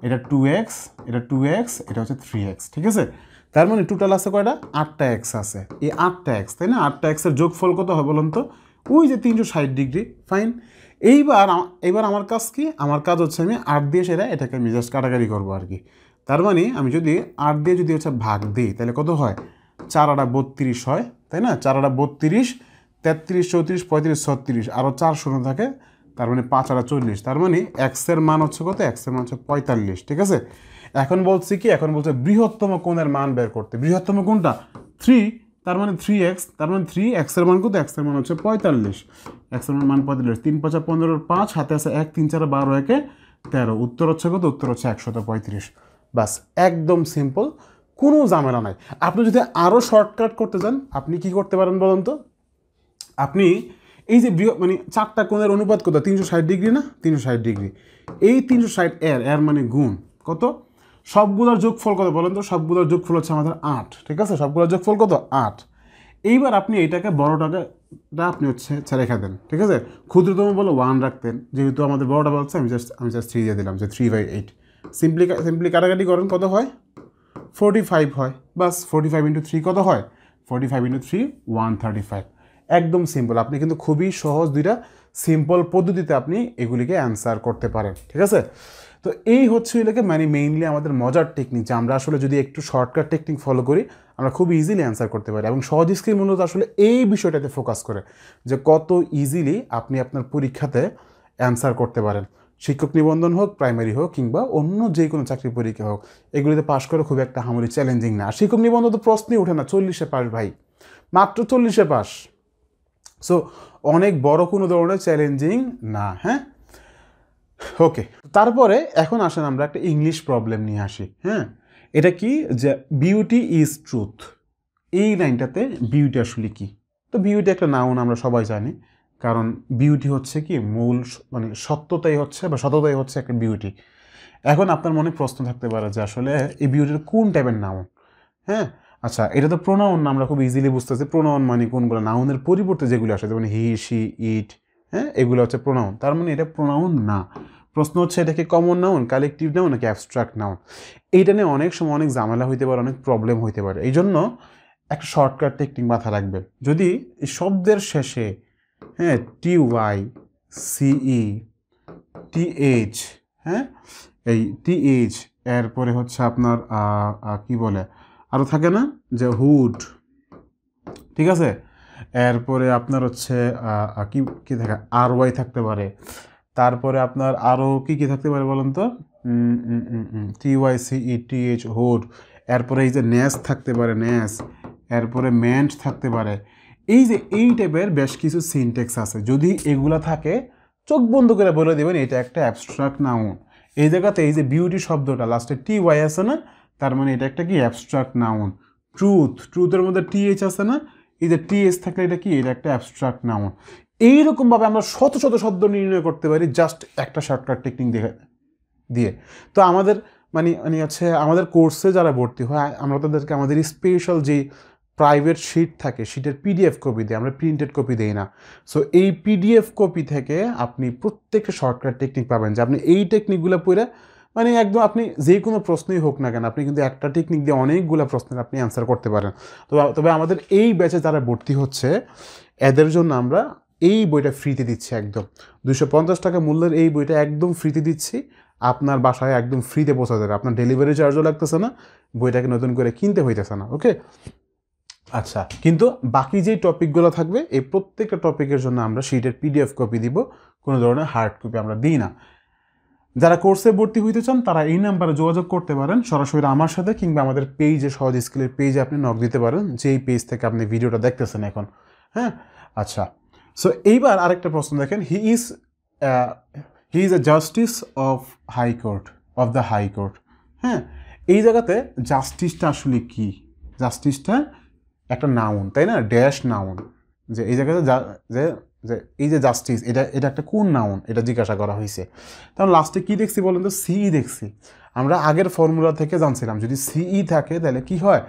এটা 2x, এটা 2x, এটা হচ্ছে 3x। ঠিক আছে, তার মানে টোটাল আছে কয়টা, 8টা এক্স আছে। এই 8টা এক্স, তাই না? 8টা এক্সের যোগফল কত হয় বলুন তো, ওই যে 360 ডিগ্রি। ফাইন, এইবার আমার কাজ কি, আমার কাজ হচ্ছে আমি 8 দিয়ে এটাকে আমি জাস্ট কাটাকাটি করবো আর কি। তার মানে আমি যদি 8 দিয়ে যদি হচ্ছে ভাগ দিই, তাহলে কত হয়, 4 8 32 হয়, তাই না? 4 8 32, 33 34 35 36, আরও 4 শূন্য থাকে, তার মানে 5 8 40। তার মানে এক্সের মান হচ্ছে কত, এক্সের মান হচ্ছে 45। ঠিক আছে, এখন বলছি কি, এখন বলছে বৃহত্তম কোণের মান বের করতে। বৃহত্তম কোণটা 3, তার মানে 3x, তার মানে 3x এর মান কত, x এর মান হচ্ছে 45, x এর মান 45, 3 5 15, 5 হাতে আছে 1, 3 4 12, 1 13। উত্তর হচ্ছে কত, উত্তর হচ্ছে 135। বাস, একদম সিম্পল, কোনো ঝামেলা নাই। আপনি যদি আরও শর্টকাট করতে চান, আপনি কি করতে পারেন বলুন তো, আপনি এই যে মানে 4টা কোণের অনুপাত কত, 360 ডিগ্রি না, 360 ডিগ্রি। এই 360 এর মানে গুণ কত, সবগুলোর যোগফল কত বলেন তো, সবগুলোর যোগফল হচ্ছে আমাদের 8। ঠিক আছে, সবগুলোর যোগফল কত, 8। এইবার আপনি এইটাকে বড়টাকে আপনি হচ্ছে রেখে দেন। ঠিক আছে, ক্ষুদ্রতম বলে 1 রাখতেন, যেহেতু আমাদের বড়টা বলছে আমি জাস্ট 3 দিয়ে দিলাম, যে 3/8। সিম্পলি কাটাকাটি করেন, কত হয়, 45 হয়। বাস, 45 × 3 কত হয়, 45 × 3 135। একদম সিম্পল। আপনি কিন্তু খুবই সহজ দুইটা সিম্পল পদ্ধতিতে আপনি এগুলিকে অ্যান্সার করতে পারেন। ঠিক আছে, তো এই হচ্ছে এলাকে মানে মেইনলি আমাদের মজার টেকনিক, যে আমরা আসলে যদি একটু শর্টকাট টেকনিক ফলো করি আমরা খুব ইজিলি অ্যান্সার করতে পারি। এবং সহজ স্কিল মূলত আসলে এই বিষয়টাতে ফোকাস করে যে কত ইজিলি আপনি আপনার পরীক্ষাতে অ্যান্সার করতে পারেন, শিক্ষক নিবন্ধন হোক, প্রাইমারি হোক, কিংবা অন্য যে কোনো চাকরি পরীক্ষা হোক, এগুলিতে পাশ করে খুব একটা হামরি চ্যালেঞ্জিং না। আর শিক্ষক নিবন্ধন তো প্রশ্নই ওঠে না, 40-এ পাস ভাই, মাত্র 40-এ পাস। সো অনেক বড় কোনো ধরনের চ্যালেঞ্জিং না। হ্যাঁ, ওকে। তারপরে এখন আসেন আমরা একটা ইংলিশ প্রবলেম নিয়ে আসি। হ্যাঁ, এটা কি, যে বিউটি ইজ ট্রুথ, এই লাইনটাতে বিউটি আসলে কি? তো বিউটি একটা নাউন, আমরা সবাই জানি, কারণ বিউটি হচ্ছে কি মূল মানে সত্যতাই হচ্ছে বা সততাই হচ্ছে একটা বিউটি। এখন আপনার মনে প্রশ্ন থাকতে পারে যে আসলে এই বিউটির কোন টাইপের নাউন? হ্যাঁ, আচ্ছা, এটা তো প্রোনাউন না, আমরা খুব ইজিলি বুঝতেছি প্রোনাউন মানে কোনগুলো, নাউনের পরিবর্তে যেগুলো আসে, যেমন হি, শি, ইট, হ্যাঁ, এগুলো হচ্ছে প্রোনাউন। তার মানে এটা প্রোনাউন না। প্রশ্ন হচ্ছে এটা কি কমন নাউন, কালেকটিভ নাউন, নাকি অ্যাবস্ট্রাক্ট নাউন? এইটা নিয়ে অনেক সময় অনেক ঝামেলা হইতে পারে, অনেক প্রবলেম হইতে পারে। এই জন্য একটা শর্টকাট টেকনিক মাথা রাখবেন। যদি এই শব্দের শেষে, হ্যাঁ, TY, CE, TH, হ্যাঁ, এই TH এরপরে হচ্ছে আপনার কি বলে আরও থাকে না, যে হুড, ঠিক আছে, এরপরে আপনার হচ্ছে কি কি থাকে, RY থাকতে পারে, তারপরে আপনার আরও কি কি থাকতে পারে বলুন তো, TY, CE, TH, হুড, এরপরে এই যে ন্যাস থাকতে পারে, ন্যাস, এরপরে ম্যান্ট থাকতে পারে। এই যে এই টাইপের বেশ কিছু সিনটেক্স আছে, যদি এগুলা থাকে চোখ বন্ধ করে বলে দেবেন এটা একটা অ্যাবস্ট্রাক্ট নাউন। এই জায়গাতে এই যে বিউটি শব্দটা লাস্টে TY আছে না, তার মানে এটা একটা কি অ্যাবস্ট্রাক্ট নাউন। ট্রুথ, ট্রুথের মধ্যে TH আছে না, এই যে TH থাকলে এটা কি, এটা একটা অ্যাবস্ট্রাক্ট নাউন। এইরকমভাবে আমরা শত শত শব্দ নির্ণয় করতে পারি জাস্ট একটা শর্টকাট টেকনিক দিয়ে। তো আমাদের মানে মানে হচ্ছে আমাদের কোর্সে যারা ভর্তি হয় আমরা তাদেরকে আমাদের স্পেশাল যে প্রাইভেট শিট থাকে, শিটের PDF কপি দিই, আমরা প্রিন্টেড কপি দিই না। সো এই PDF কপি থেকে আপনি প্রত্যেকটা শর্টকাট টেকনিক পাবেন, যে আপনি এই টেকনিকগুলো পড়ে মানে একদম আপনি যে কোনো প্রশ্নই হোক না কেন, আপনি কিন্তু একটা টেকনিক দিয়ে অনেকগুলো প্রশ্নের আপনি অ্যান্সার করতে পারেন। তবে আমাদের এই ব্যাচে যারা ভর্তি হচ্ছে এদের জন্য আমরা এই বইটা ফ্রিতে দিচ্ছি, একদম 250 টাকা মূল্যের এই বইটা একদম ফ্রিতে দিচ্ছি। আপনার বাসায় একদম ফ্রিতে পৌঁছা যাবে, আপনার ডেলিভারি চার্জও লাগতেছে না, বইটাকে নতুন করে কিনতে হইতেছে না। ওকে, আচ্ছা, কিন্তু বাকি যেই টপিকগুলো থাকবে এই প্রত্যেকটা টপিকের জন্য আমরা শিটের PDF কপি দিব, কোনো ধরনের হার্ড কপি আমরা দিই না। যারা কোর্সে ভর্তি হইতে চান তারা এই নাম্বারে যোগাযোগ করতে পারেন সরাসরি আমার সাথে, কিংবা আমাদের পেজে, সহজ স্কিলের পেজে আপনি নক দিতে পারেন, যেই পেজ থেকে আপনি ভিডিওটা দেখতেছেন এখন। হ্যাঁ, আচ্ছা, সো এইবার আরেকটা প্রশ্ন দেখেন, he is a justice of high court, of the high court. হ্যাঁ, এই জায়গাতে জাস্টিসটা আসলে কি? জাস্টিসটা একটা নাউন, তাই না, ড্যাশ নাউন। যে এই জায়গাতে যে যে এই যে জাস্টিস, এটা একটা কোন নাউন, এটা জিজ্ঞাসা করা হয়েছে। তাহলে লাস্টে কি দেখছি বলেন তো, CE দেখছি। আমরা আগের ফর্মুলা থেকে জানছিলাম যদি CE থাকে তাহলে কি হয়,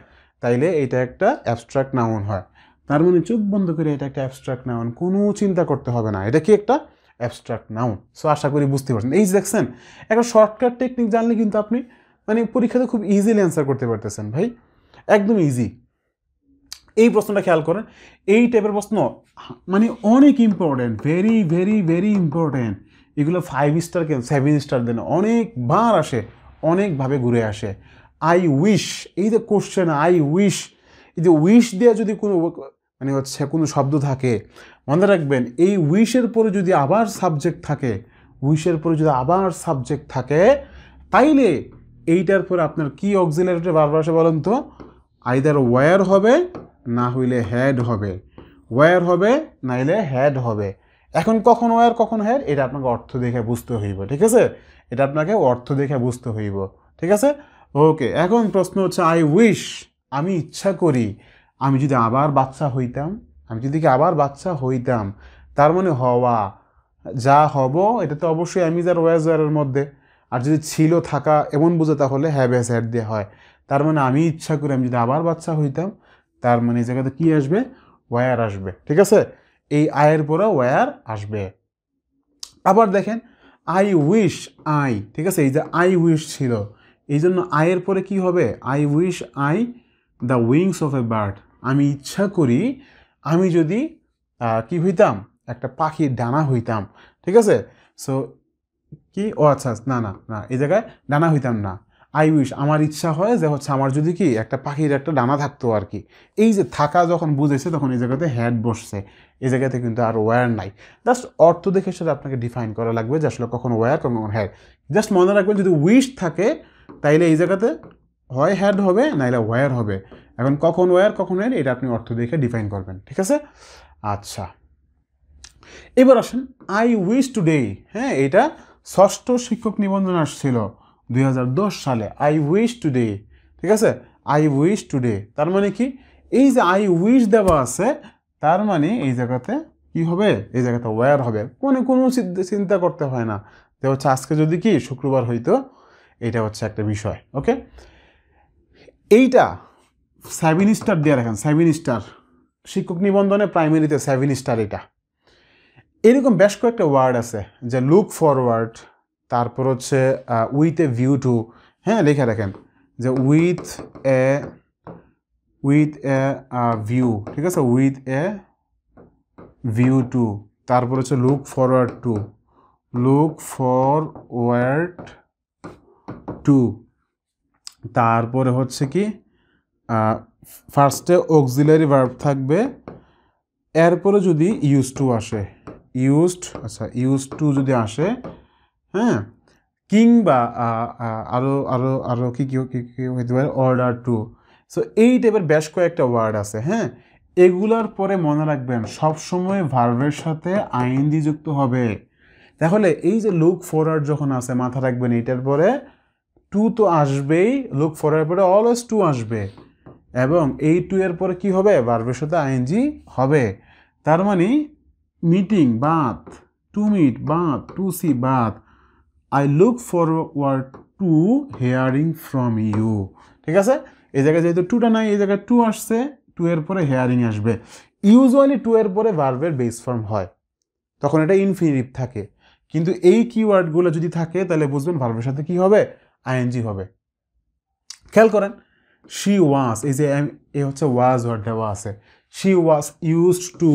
তাইলে এটা একটা অ্যাবস্ট্রাক্ট নাউন হয়। তার মানে চোখ বন্ধ করে এটা একটা অ্যাবস্ট্রাক্ট নাউন, কোনো চিন্তা করতে হবে না, এটা কি একটা অ্যাবস্ট্রাক্ট নাউন। সো আশা করি বুঝতে পারছেন। এই যে দেখছেন, একটা শর্টকাট টেকনিক জানলে কিন্তু আপনি মানে পরীক্ষাতে খুব ইজিলি অ্যান্সার করতে পারতেছেন ভাই, একদম ইজি। এই প্রশ্নটা খেয়াল করেন, এই টাইপের প্রশ্ন মানে অনেক important, very very very important. এগুলো 5 স্টার কেন 7 স্টার দেন, অনেকবার আসে, অনেকভাবে ঘুরে আসে। আই উইশ, এই যে কোশ্চেন আই উইশ, এই যে উইশ দেওয়া যদি কোনো মানে হচ্ছে কোনো শব্দ থাকে, মনে রাখবেন এই উইশের পরে যদি আবার সাবজেক্ট থাকে, উইশের পরে যদি আবার সাবজেক্ট থাকে, তাইলে এইটার পরে আপনার কি অক্সিলারিটা বারবার আসে বলেন তো, আইদার ওয়্যার হবে না হইলে হ্যাড হবে, ওয়্যার হবে নাইলে হ্যাড হবে। এখন কখন ওয়্যার কখন হ্যাড এটা আপনাকে অর্থ দেখে বুঝতে হইব, ঠিক আছে, এটা আপনাকে অর্থ দেখে বুঝতে হইব, ঠিক আছে। ওকে, এখন প্রশ্ন হচ্ছে আই উইশ, আমি ইচ্ছা করি আমি যদি আবার বাচ্চা হইতাম, আমি যদি কি আবার বাচ্চা হইতাম, তার মানে হওয়া, যা হব এটা তো অবশ্যই আমি যার ওয়াজ ওয়ারের মধ্যে। আর যদি ছিল থাকা এমন বুঝে তাহলে হ্যাভ হ্যাজ হ্যাড দিয়ে হয়। তার মানে আমি ইচ্ছা করি আমি যদি আবার বাচ্চা হইতাম, তার মানে এই জায়গাতে কি আসবে, ওয়ার আসবে, ঠিক আছে, এই আয়ের পরে ওয়ার আসবে। আবার দেখেন আই উইশ, আই, ঠিক আছে, এই যে আই উইশ ছিল, এই জন্য আয়ের পরে কি হবে, I wish I the wings of a bird, আমি ইচ্ছা করি আমি যদি কি হইতাম, একটা পাখির ডানা হইতাম, ঠিক আছে। সো কি ও আচ্ছা না না না এই জায়গায় ডানা হইতাম না। আই উইশ আমার ইচ্ছা হয় যে হচ্ছে আমার যদি কি একটা পাখির একটা ডানা থাকতো আর কি। এই যে থাকা যখন বুঝেছে তখন এই জায়গাতে হ্যাড বসছে, এই জায়গাতে কিন্তু আর ওয়্যার নাই। জাস্ট অর্থ দেখে সেটা আপনাকে ডিফাইন করা লাগবে যে আসলে কখন ওয়্যার কখন হ্যাড। জাস্ট মনে রাখবেন যদি উইশ থাকে তাইলে এই জায়গাতে হয় হ্যাড হবে নাইলে ওয়্যার হবে। এখন কখন ওয়্যার কখন হ্যাড এটা আপনি অর্থ দেখে ডিফাইন করবেন, ঠিক আছে? আচ্ছা এবার আসেন আই উইশ টুডে। হ্যাঁ এটা ষষ্ঠ শিক্ষক নিবন্ধন আসছিল 2010 সালে। আই উইশ টুডে, ঠিক আছে? আই উইশ টুডে তার মানে কি এই যে আই উইশ দেওয়া আছে তার মানে এই জায়গাতে কি হবে, এই জায়গাতে ওয়্যার হবে। কোনো চিন্তা করতে হয় না যে হচ্ছে আজকে যদি কি শুক্রবার হইতো, এটা হচ্ছে একটা বিষয়। ওকে এইটা 7 স্টার দিয়ে রাখেন, 7 স্টার শিক্ষক নিবন্ধনে প্রাইমারিতে 7 স্টার। এটা এরকম বেশ কয়েকটা ওয়ার্ড আছে যে লুক ফরওয়ার্ড, তারপর হচ্ছে উইথ এ ভিউ টু। হ্যাঁ লেখা রাখেন যে উইথ এ ভিউ, ঠিক আছে? উইথ এ ভিউ টু, তারপর হচ্ছে look forward two, look forward two, তারপরে হচ্ছে কি ফার্স্টে অক্সিলারি ভার্ব থাকবে, এরপরে যদি ইউজ টু আসে, ইউজ টু যদি আসে, হ্যাঁ কিংবা আরও আরও আরও কি হইতে পারে অর্ডার টু। সো এই টাইপের বেশ কয়েকটা ওয়ার্ড আছে। হ্যাঁ এগুলার পরে মনে রাখবেন সবসময় ভার্বের সাথে আইএনজি যুক্ত হবে। তাহলে এই যে লুক ফরওয়ার্ড যখন আছে মাথা রাখবেন এইটার পরে টু তো আসবেই, লুক ফরওয়ার্ড পরে অলওয়েজ টু আসবে, এবং এই টু এর পরে কি হবে ভার্বের সাথে আইএনজি হবে। তার মানে meeting both, to meet both, to see both, I look forward to hearing from you. ঠিক আছে এই জায়গায় যেহেতু টুটা নাই এই জায়গায় টু আসছে, টু এর পরে হেয়ারিং আসবে। ইউজুয়ালি টু এর পরে ভার্বের বেস ফর্ম হয়, তখন এটা ইনফিনিটিভ থাকে। কিন্তু এই কিওয়ার্ডগুলো যদি থাকে তাহলে বুঝবেন ভার্বের সাথে কি হবে আইএনজি হবে। খেয়াল করেন শি ওয়াজ, এই যে এ হচ্ছে ওয়াজ ওয়ার্ড দেওয়া আছে, শি ওয়াজ ইউজড টু,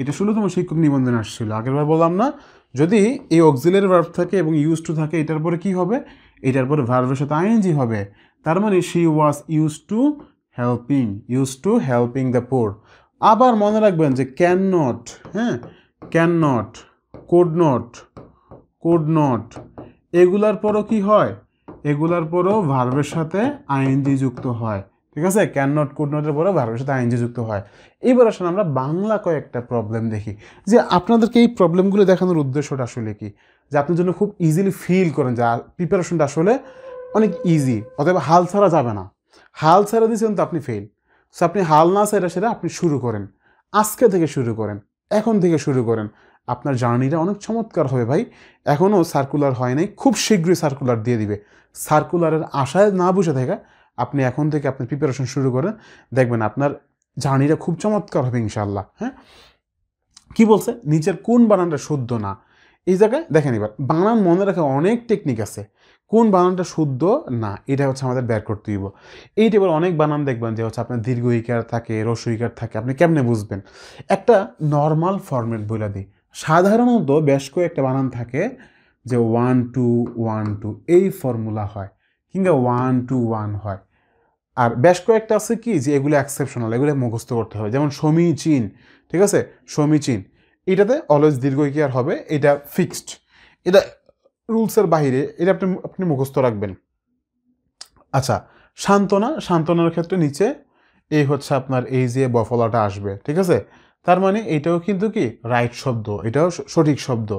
এটা 16তম শিক্ষক নিবন্ধন আসছিল। আগেরবার বললাম না যদি এই অক্সিলারি ভার্ব থাকে এবং ইউজ টু থাকে এটার পরে কি হবে, এটার পরে ভার্বের সাথে আইএনজি হবে। তার মানে she was used to helping the poor. আবার মনে রাখবেন যে ক্যান নট, হ্যাঁ ক্যান নট, কুড নট এগুলার পরও কি হয়, এগুলার পরও ভার্বের সাথে আইএনজি যুক্ত হয়। ঠিক আছে ক্যান নট কুড নটের পরেও ভার্বের সাথে আইএনজি যুক্ত হয়। এবার আসলে আমরা বাংলা কয়েকটা প্রবলেম দেখি যে আপনাদেরকে এই প্রবলেমগুলো দেখানোর উদ্দেশ্যটা আসলে কি, যে আপনার জন্য খুব ইজিলি ফিল করেন যে প্রিপারেশনটা আসলে অনেক ইজি, অতএব হাল ছাড়া যাবে না। হাল ছাড়া দিয়েছেন তো আপনি ফেল। সো আপনি হাল না ছাড়া সেটা আপনি শুরু করেন, আজকে থেকে শুরু করেন, এখন থেকে শুরু করেন, আপনার জার্নিটা অনেক চমৎকার হবে ভাই। এখনও সার্কুলার হয় নাই, খুব শীঘ্রই সার্কুলার দিয়ে দিবে। সার্কুলারের আশায় না বসে থেকে আপনি এখন থেকে আপনার প্রিপারেশন শুরু করেন, দেখবেন আপনার জার্নিটা খুব চমৎকার হবে ইনশাল্লাহ। হ্যাঁ কি বলছে নিচের কোন বানানটা শুদ্ধ না, এই জায়গায় দেখেন এবার বানান মনে রাখা অনেক টেকনিক আছে, কোন বানানটা শুদ্ধ না এটা হচ্ছে আমাদের বের করতে দিব। এইটা এবার অনেক বানান দেখবেন যে হচ্ছে আপনার দীর্ঘ ইকার থাকে, রস্য ইকার থাকে, আপনি কেমনে বুঝবেন? একটা নর্মাল ফরম্যাট বলে দিই, সাধারণত বেশ কয়েকটা বানান থাকে যে 1 2 1 2 এই ফর্মুলা হয়, কিংবা 1 2 1 হয়। আর বেশ কয়েকটা আছে কি যে এগুলো এক্সেপশনাল, এগুলো মুখস্থ করতে হবে, যেমন সমীচীন। ঠিক আছে সমীচীন এটাতে অলওয়েজ দীর্ঘ ইকার হবে, এটা ফিক্সড, এটা রুলসের বাইরে, এটা আপনি মুখস্থ রাখবেন। আচ্ছা সান্ত্বনার ক্ষেত্রে নিচে এই হচ্ছে আপনার এই যে বফলাটা আসবে। ঠিক আছে তার মানে এটাও কিন্তু কি রাইট শব্দ, এটাও সঠিক শব্দ।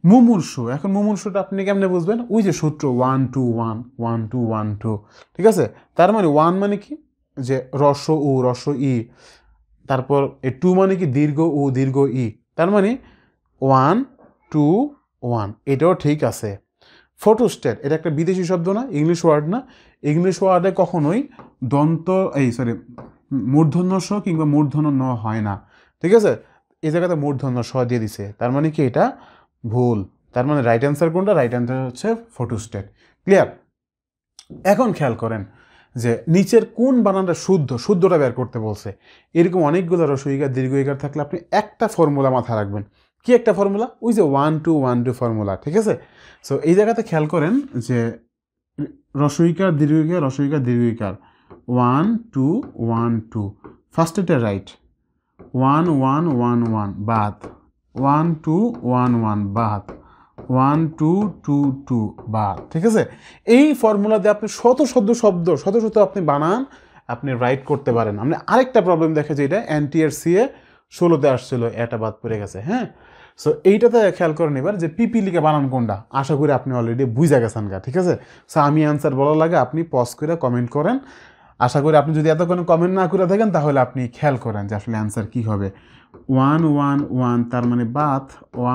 মুমূর্ষু, এখন মুমূর্ষুটা আপনি কেমনে বুঝবেন? ওই যে সূত্র 1 2 1 1 2 1 2। ঠিক আছে তার মানে 1 মানে কি যে রস্য ই, তারপর এই 2 মানে কি দীর্ঘ ই, তার মানে 1 2 1, এটাও ঠিক আছে। ফটোস্টেট এটা একটা বিদেশি শব্দ না, ইংলিশ ওয়ার্ড না। ইংলিশ ওয়ার্ডে কখনোই মূর্ধন্য স কিংবা মূর্ধন্য ন হয় না। ঠিক আছে এই জায়গাতে মূর্ধন্য স দিয়ে দিছে, তার মানে কি এটা ভুল। তার মানে রাইট অ্যান্সার কোনটা? রাইট অ্যান্সার হচ্ছে ফটোস্টেট। ক্লিয়ার? এখন খেয়াল করেন যে নিচের কোন বানানটা শুদ্ধটা বের করতে বলছে। এরকম অনেকগুলো রস্য ইকার দীর্ঘ ইকার থাকলে আপনি একটা ফর্মুলা মাথায় রাখবেন, কি একটা ফর্মুলা? ওই যে 1 2 1 2 ফর্মুলা, ঠিক আছে? সো এই জায়গাতে খেয়াল করেন যে রসইকার দীর্ঘইকার রসইকার দীর্ঘইকার 1 2 1 2, ফার্স্টেটা রাইট, 1 1 1 1 বাদ, 1 2 1 1 বাদ, 1 2 2 2 বাদ, ঠিক আছে? এই ফর্মুলা দিয়ে আপনি শত শত আপনি বানান, আপনি রাইট করতে পারেন। আপনি আরেকটা প্রবলেম দেখে যে এটা এনটি এর সিএ 16তে আসছিল, এটা বাদ পড়ে গেছে, হ্যাঁ? সো এইটাতে খেয়াল করেন এবার যে পিপিলিকে বানান কোনটা, আশা করি আপনি অলরেডি বুঝা গেছেন গা, ঠিক আছে? সো আমি অ্যান্সার বলার লাগে আপনি পজ করে কমেন্ট করেন। আশা করি আপনি যদি এতক্ষণ কমেন্ট না করে থাকেন তাহলে আপনি খেয়াল করেন যে আসলে অ্যান্সার কী হবে। 1 1 1 তার মানে বাদ,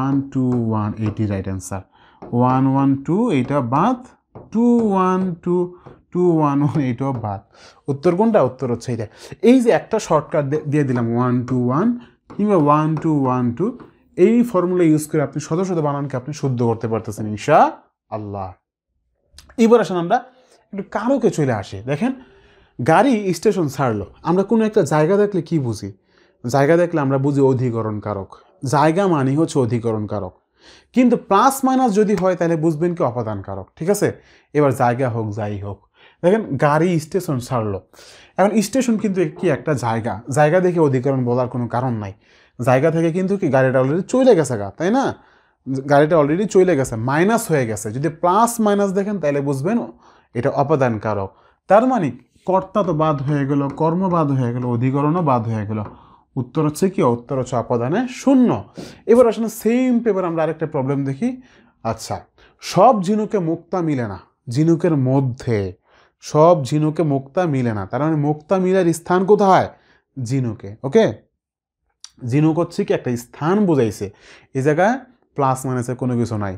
1 2 1 এইটি রাইট অ্যান্সার। 1 1 2 এইটা বাদ, 2 1 2 2 1 1 এইটাও বাদ। উত্তর কোনটা? উত্তর হচ্ছে এইটা। এই যে একটা শর্টকাট দিয়ে দিলাম 1 2 1 কিংবা 1 2 1 2, এই ফর্মুলা ইউজ করে আপনি শত বানানকে আপনি শুদ্ধ করতে পারতেছেন ইনশাআল্লাহ। এবার আসেন আমরা একটু কারকে চলে আসি। দেখেন, গাড়ি স্টেশন ছাড়লো, আমরা কোনো একটা জায়গা দেখলে কি বুঝি? জায়গা দেখলে আমরা বুঝি অধিকরণ কারক। জায়গা মানে হচ্ছে অধিকরণ কারক। কিন্তু প্লাস মাইনাস যদি হয় তাহলে বুঝবেন কি অপাদান কারক, ঠিক আছে? এবার জায়গা হোক যাই হোক, দেখেন গাড়ি স্টেশন ছাড়লো, এখন স্টেশন কিন্তু কি একটা জায়গা, জায়গা দেখে অধিকরণ বলার কোনো কারণ নাই। জায়গা থেকে কিন্তু কি গাড়িটা অলরেডি চলে গেছে গা, তাই না? গাড়িটা অলরেডি চলে গেছে, মাইনাস হয়ে গেছে। যদি প্লাস মাইনাস দেখেন তাহলে বুঝবেন এটা অপাদান কারক। তার মানে কর্তা তো বাদ হয়ে গেল, কর্ম বাদ হয়ে গেল, অধিকরণও বাদ হয়ে গেল। উত্তর হচ্ছে কি? উত্তর হচ্ছে অপাদানে শূন্য। এবার আসলে সেম পেপার আমরা আরেকটা প্রবলেম দেখি। আচ্ছা, সব ঝিনুকে মুক্তা মিলে না, ঝিনুকের মধ্যে সব ঝিনুকে মুক্তা মিলে না, তার মানে মুক্তা মিলার স্থান কোথায়? ঝিনুকে। ওকে, ঝিনুক হচ্ছে কি একটা স্থান বুঝাইছে, এই জায়গায় প্লাস মাইনাসের কোনো কিছু নাই।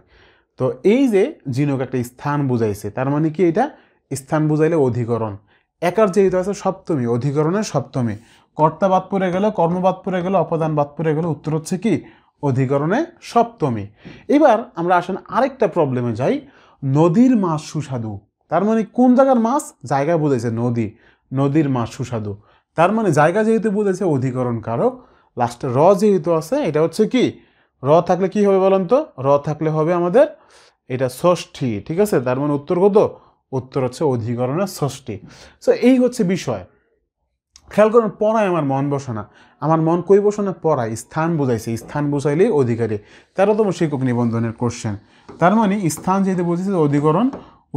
তো এই যে ঝিনুক একটা স্থান বুঝাইছে, তার মানে কি এটা স্থান বুঝাইলে অধিকরণ। একার যেহেতু আছে সপ্তমী, অধিকরণের সপ্তমী, কর্তা বাদ পড়ে গেল, কর্ম বাদ পড়ে গেল, অপদান বাদ পড়ে গেল, উত্তর হচ্ছে কি? অধিকরণে সপ্তমী। এবার আমরা আসেন আরেকটা প্রবলেমে যাই। নদীর মাছ সুস্বাদু, তার মানে কোন জায়গার মাছ? জায়গা বুঝাইছে নদী, নদীর মাছ সুস্বাদু, তার মানে জায়গা যেহেতু বুঝাইছে অধিকরণ কারক, লাস্টে র যেহেতু আছে এটা হচ্ছে কি? র থাকলে কি হবে বলেন তো? র থাকলে হবে আমাদের এটা ষষ্ঠী, ঠিক আছে? তার মানে উত্তর কত? উত্তর হচ্ছে অধিকরণের ষষ্ঠী। সো এই হচ্ছে বিষয়। খেয়াল করুন, পড়ায় আমার মন বসে না। আমার মন কই বসে না? পড়ায়। স্থান বুঝাইছে, স্থান বুঝাইলেই অধিকারী। 13তম শিক্ষক নিবন্ধনের কোশ্চেন। তার মানে স্থান যেহেতু বুঝেছে অধিকরণ,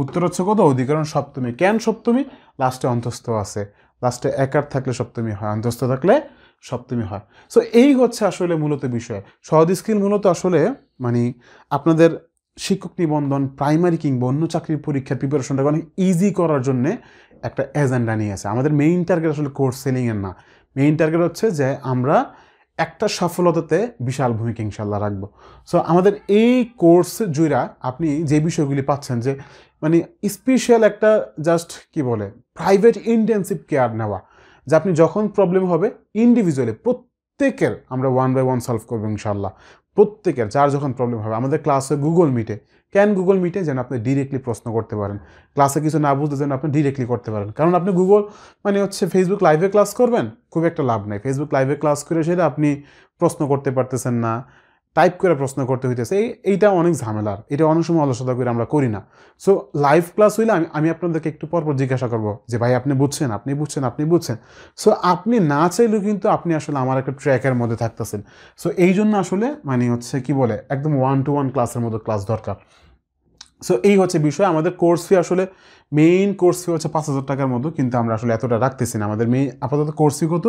উত্তর হচ্ছে কত? অধিকরণ সপ্তমী। কেন সপ্তমী? লাস্টে অন্তস্থ আছে, লাস্টে একার থাকলে সপ্তমী হয়, অন্তস্থ থাকলে সপ্তমী হয়। সো এই হচ্ছে আসলে মূলত বিষয়। সহজ স্কিল মূলত আসলে মানে আপনাদের শিক্ষক নিবন্ধন, প্রাইমারি কিংবা অন্য চাকরির পরীক্ষার প্রিপারেশনটাকে অনেক ইজি করার জন্যে একটা এজেন্ডা নিয়ে আছে। আমাদের মেইন টার্গেট আসলে কোর্স সেলিংয়ের না, মেইন টার্গেট হচ্ছে যে আমরা একটা সফলতাতে বিশাল ভূমিকা ইনশাল্লাহ রাখবো। সো আমাদের এই কোর্স জুড়া আপনি যে বিষয়গুলি পাচ্ছেন, যে মানে স্পেশাল একটা জাস্ট কি বলে প্রাইভেট ইন্টেন্সিভ কেয়ার নেওয়া, যে আপনি যখন প্রবলেম হবে ইন্ডিভিজুয়ালি প্রত্যেকের আমরা 1 by 1 সলভ করবো ইনশাল্লাহ। প্রত্যেকের যার যখন প্রবলেম হবে, আমাদের ক্লাস হয় গুগল মিটে। কেন গুগল মিটে? যেন আপনি ডিরেক্টলি প্রশ্ন করতে পারেন, ক্লাসে কিছু না বুঝতে যেন আপনি ডিরেক্টলি করতে পারেন। কারণ আপনি গুগল মানে হচ্ছে ফেসবুক লাইভে ক্লাস করবেন, খুব একটা লাভ নেই। ফেসবুক লাইভে ক্লাস করে সেটা আপনি প্রশ্ন করতে পারতেছেন না, টাইপ করে প্রশ্ন করতে হইতেছে, এইটা অনেক ঝামেলার। এটা অনেক সময় অলসতা করে আমরা করি না। সো লাইভ ক্লাস হইলে আমি আপনাদেরকে একটু পরপর জিজ্ঞাসা করবো যে ভাই আপনি বুঝছেন, আপনি বুঝছেন, আপনি বুঝছেন। সো আপনি না চাইলেও কিন্তু আপনি আসলে আমার একটা ট্র্যাকের মধ্যে থাকতেছেন। সো এই জন্য আসলে মানে হচ্ছে কি বলে একদম 1 to 1 ক্লাসের মতো ক্লাস দরকার। সো এই হচ্ছে বিষয়। আমাদের কোর্স ফি আসলে মেইন কোর্স ফি হচ্ছে 5,000 টাকার মতো, কিন্তু আমরা আসলে এতটা রাখতেছি না। আমাদের মেইন আপাতত কোর্স ফি কত?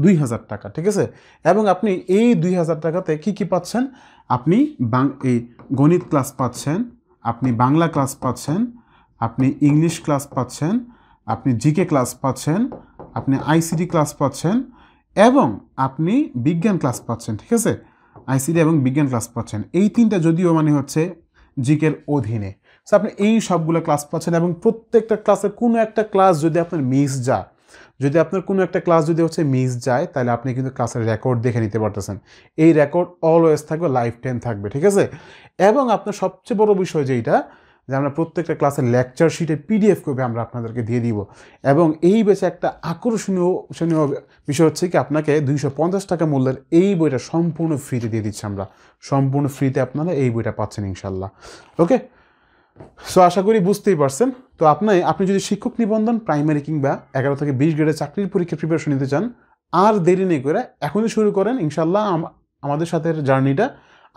2,000 টাকা, ঠিক আছে? এবং আপনি এই 2,000 টাকাতে কী কী পাচ্ছেন? আপনি এই গণিত ক্লাস পাচ্ছেন, আপনি বাংলা ক্লাস পাচ্ছেন, আপনি ইংলিশ ক্লাস পাচ্ছেন, আপনি জিকে ক্লাস পাচ্ছেন, আপনি আইসিটি ক্লাস পাচ্ছেন, এবং আপনি বিজ্ঞান ক্লাস পাচ্ছেন, ঠিক আছে? আইসিটি এবং বিজ্ঞান ক্লাস পাচ্ছেন। এই তিনটা যদিও মানে হচ্ছে জিকের অধীনে। সো আপনি এই সবগুলো ক্লাস পাচ্ছেন, এবং প্রত্যেকটা ক্লাসের কোনো একটা ক্লাস যদি আপনার মিস যায়, যদি আপনার কোনো একটা ক্লাস যদি হচ্ছে মিস যায়, তাহলে আপনি কিন্তু ক্লাসের রেকর্ড দেখে নিতে পারতেছেন। এই রেকর্ড অলওয়েজ থাকবে, লাইফ টাইম থাকবে, ঠিক আছে? এবং আপনার সবচেয়ে বড় বিষয় যেটা, যে আমরা প্রত্যেকটা ক্লাসের লেকচার শিটের পিডিএফ কপি আমরা আপনাদেরকে দিয়ে দিব। এবং এই বেশে একটা আকর্ষণীয় বিষয় হচ্ছে কি, আপনাকে 250 টাকা মূল্যের এই বইটা সম্পূর্ণ ফ্রিতে দিয়ে দিচ্ছি আমরা। সম্পূর্ণ ফ্রিতে আপনারা এই বইটা পাচ্ছেন ইনশাল্লাহ। ওকে, সো আশা করি বুঝতেই পারছেন। তো আপনি যদি শিক্ষক নিবন্ধন প্রাইমারি কিংবা 11 থেকে 20 গ্রেডের চাকরির পরীক্ষার প্রিপারেশন নিতে চান, আর দেরি নেই করে এখনই শুরু করেন ইনশাল্লাহ আমাদের সাথে জার্নিটা।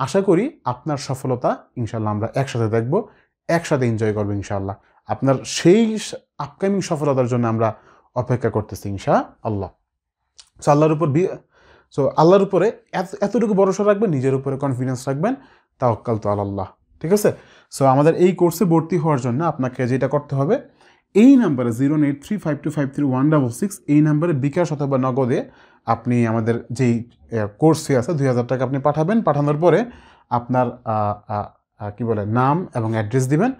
আশা করি আপনার সফলতা ইনশাল্লাহ আমরা একসাথে দেখব, একসাথে এনজয় করবো ইনশাল্লাহ। আপনার সেই আপকামিং সফলতার জন্য আমরা অপেক্ষা করতেছি ইনশাআল্লাহ। সো আল্লাহর উপরে এতটুকু ভরসা রাখবেন, নিজের উপরে কনফিডেন্স রাখবেন, তাওয়াক্কালতু আলাল্লাহ। ঠিক আছে? সো আমাদের এই কোর্সে ভর্তি হওয়ার জন্য আপনাকে যেটা করতে হবে, এই নাম্বারে 08352531166 এই নাম্বারে বিকাশ অথবা নগদে আপনি আমাদের যেই কোর্স ফি আছে 2000 টাকা আপনি পাঠাবেন। পাঠানোর পরে আপনার নাম এবং অ্যাড্রেস দিবেন।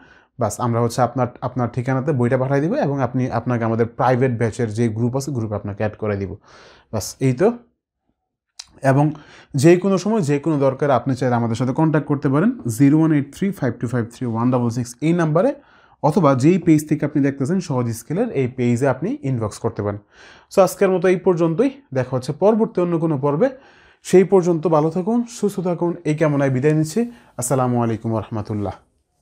বাস, আমরা হচ্ছে আপনার ঠিকানাতে বইটা পাঠিয়ে দিব এবং আপনাকে আমাদের প্রাইভেট ব্যাচের যে গ্রুপ আছে গ্রুপে আপনাকে অ্যাড করে দিব। বাস, এই তো। এবং যে কোনো সময় যে কোনো দরকার আপনি চাইলে আমাদের সাথে কন্ট্যাক্ট করতে পারেন 01835253166 এই নাম্বারে, অথবা যেই পেজ থেকে আপনি দেখতেছেন সহজ স্কেলের এই পেজে আপনি ইনবক্স করতে পারেন। সো আজকের মতো এই পর্যন্তই, দেখা হচ্ছে পরবর্তী অন্য কোনো পর্বে। সেই পর্যন্ত ভালো থাকুন, সুস্থ থাকুন, এই কামনায় বিদায় নিচ্ছি। আসসালামু আলাইকুম রহমতুল্লাহ।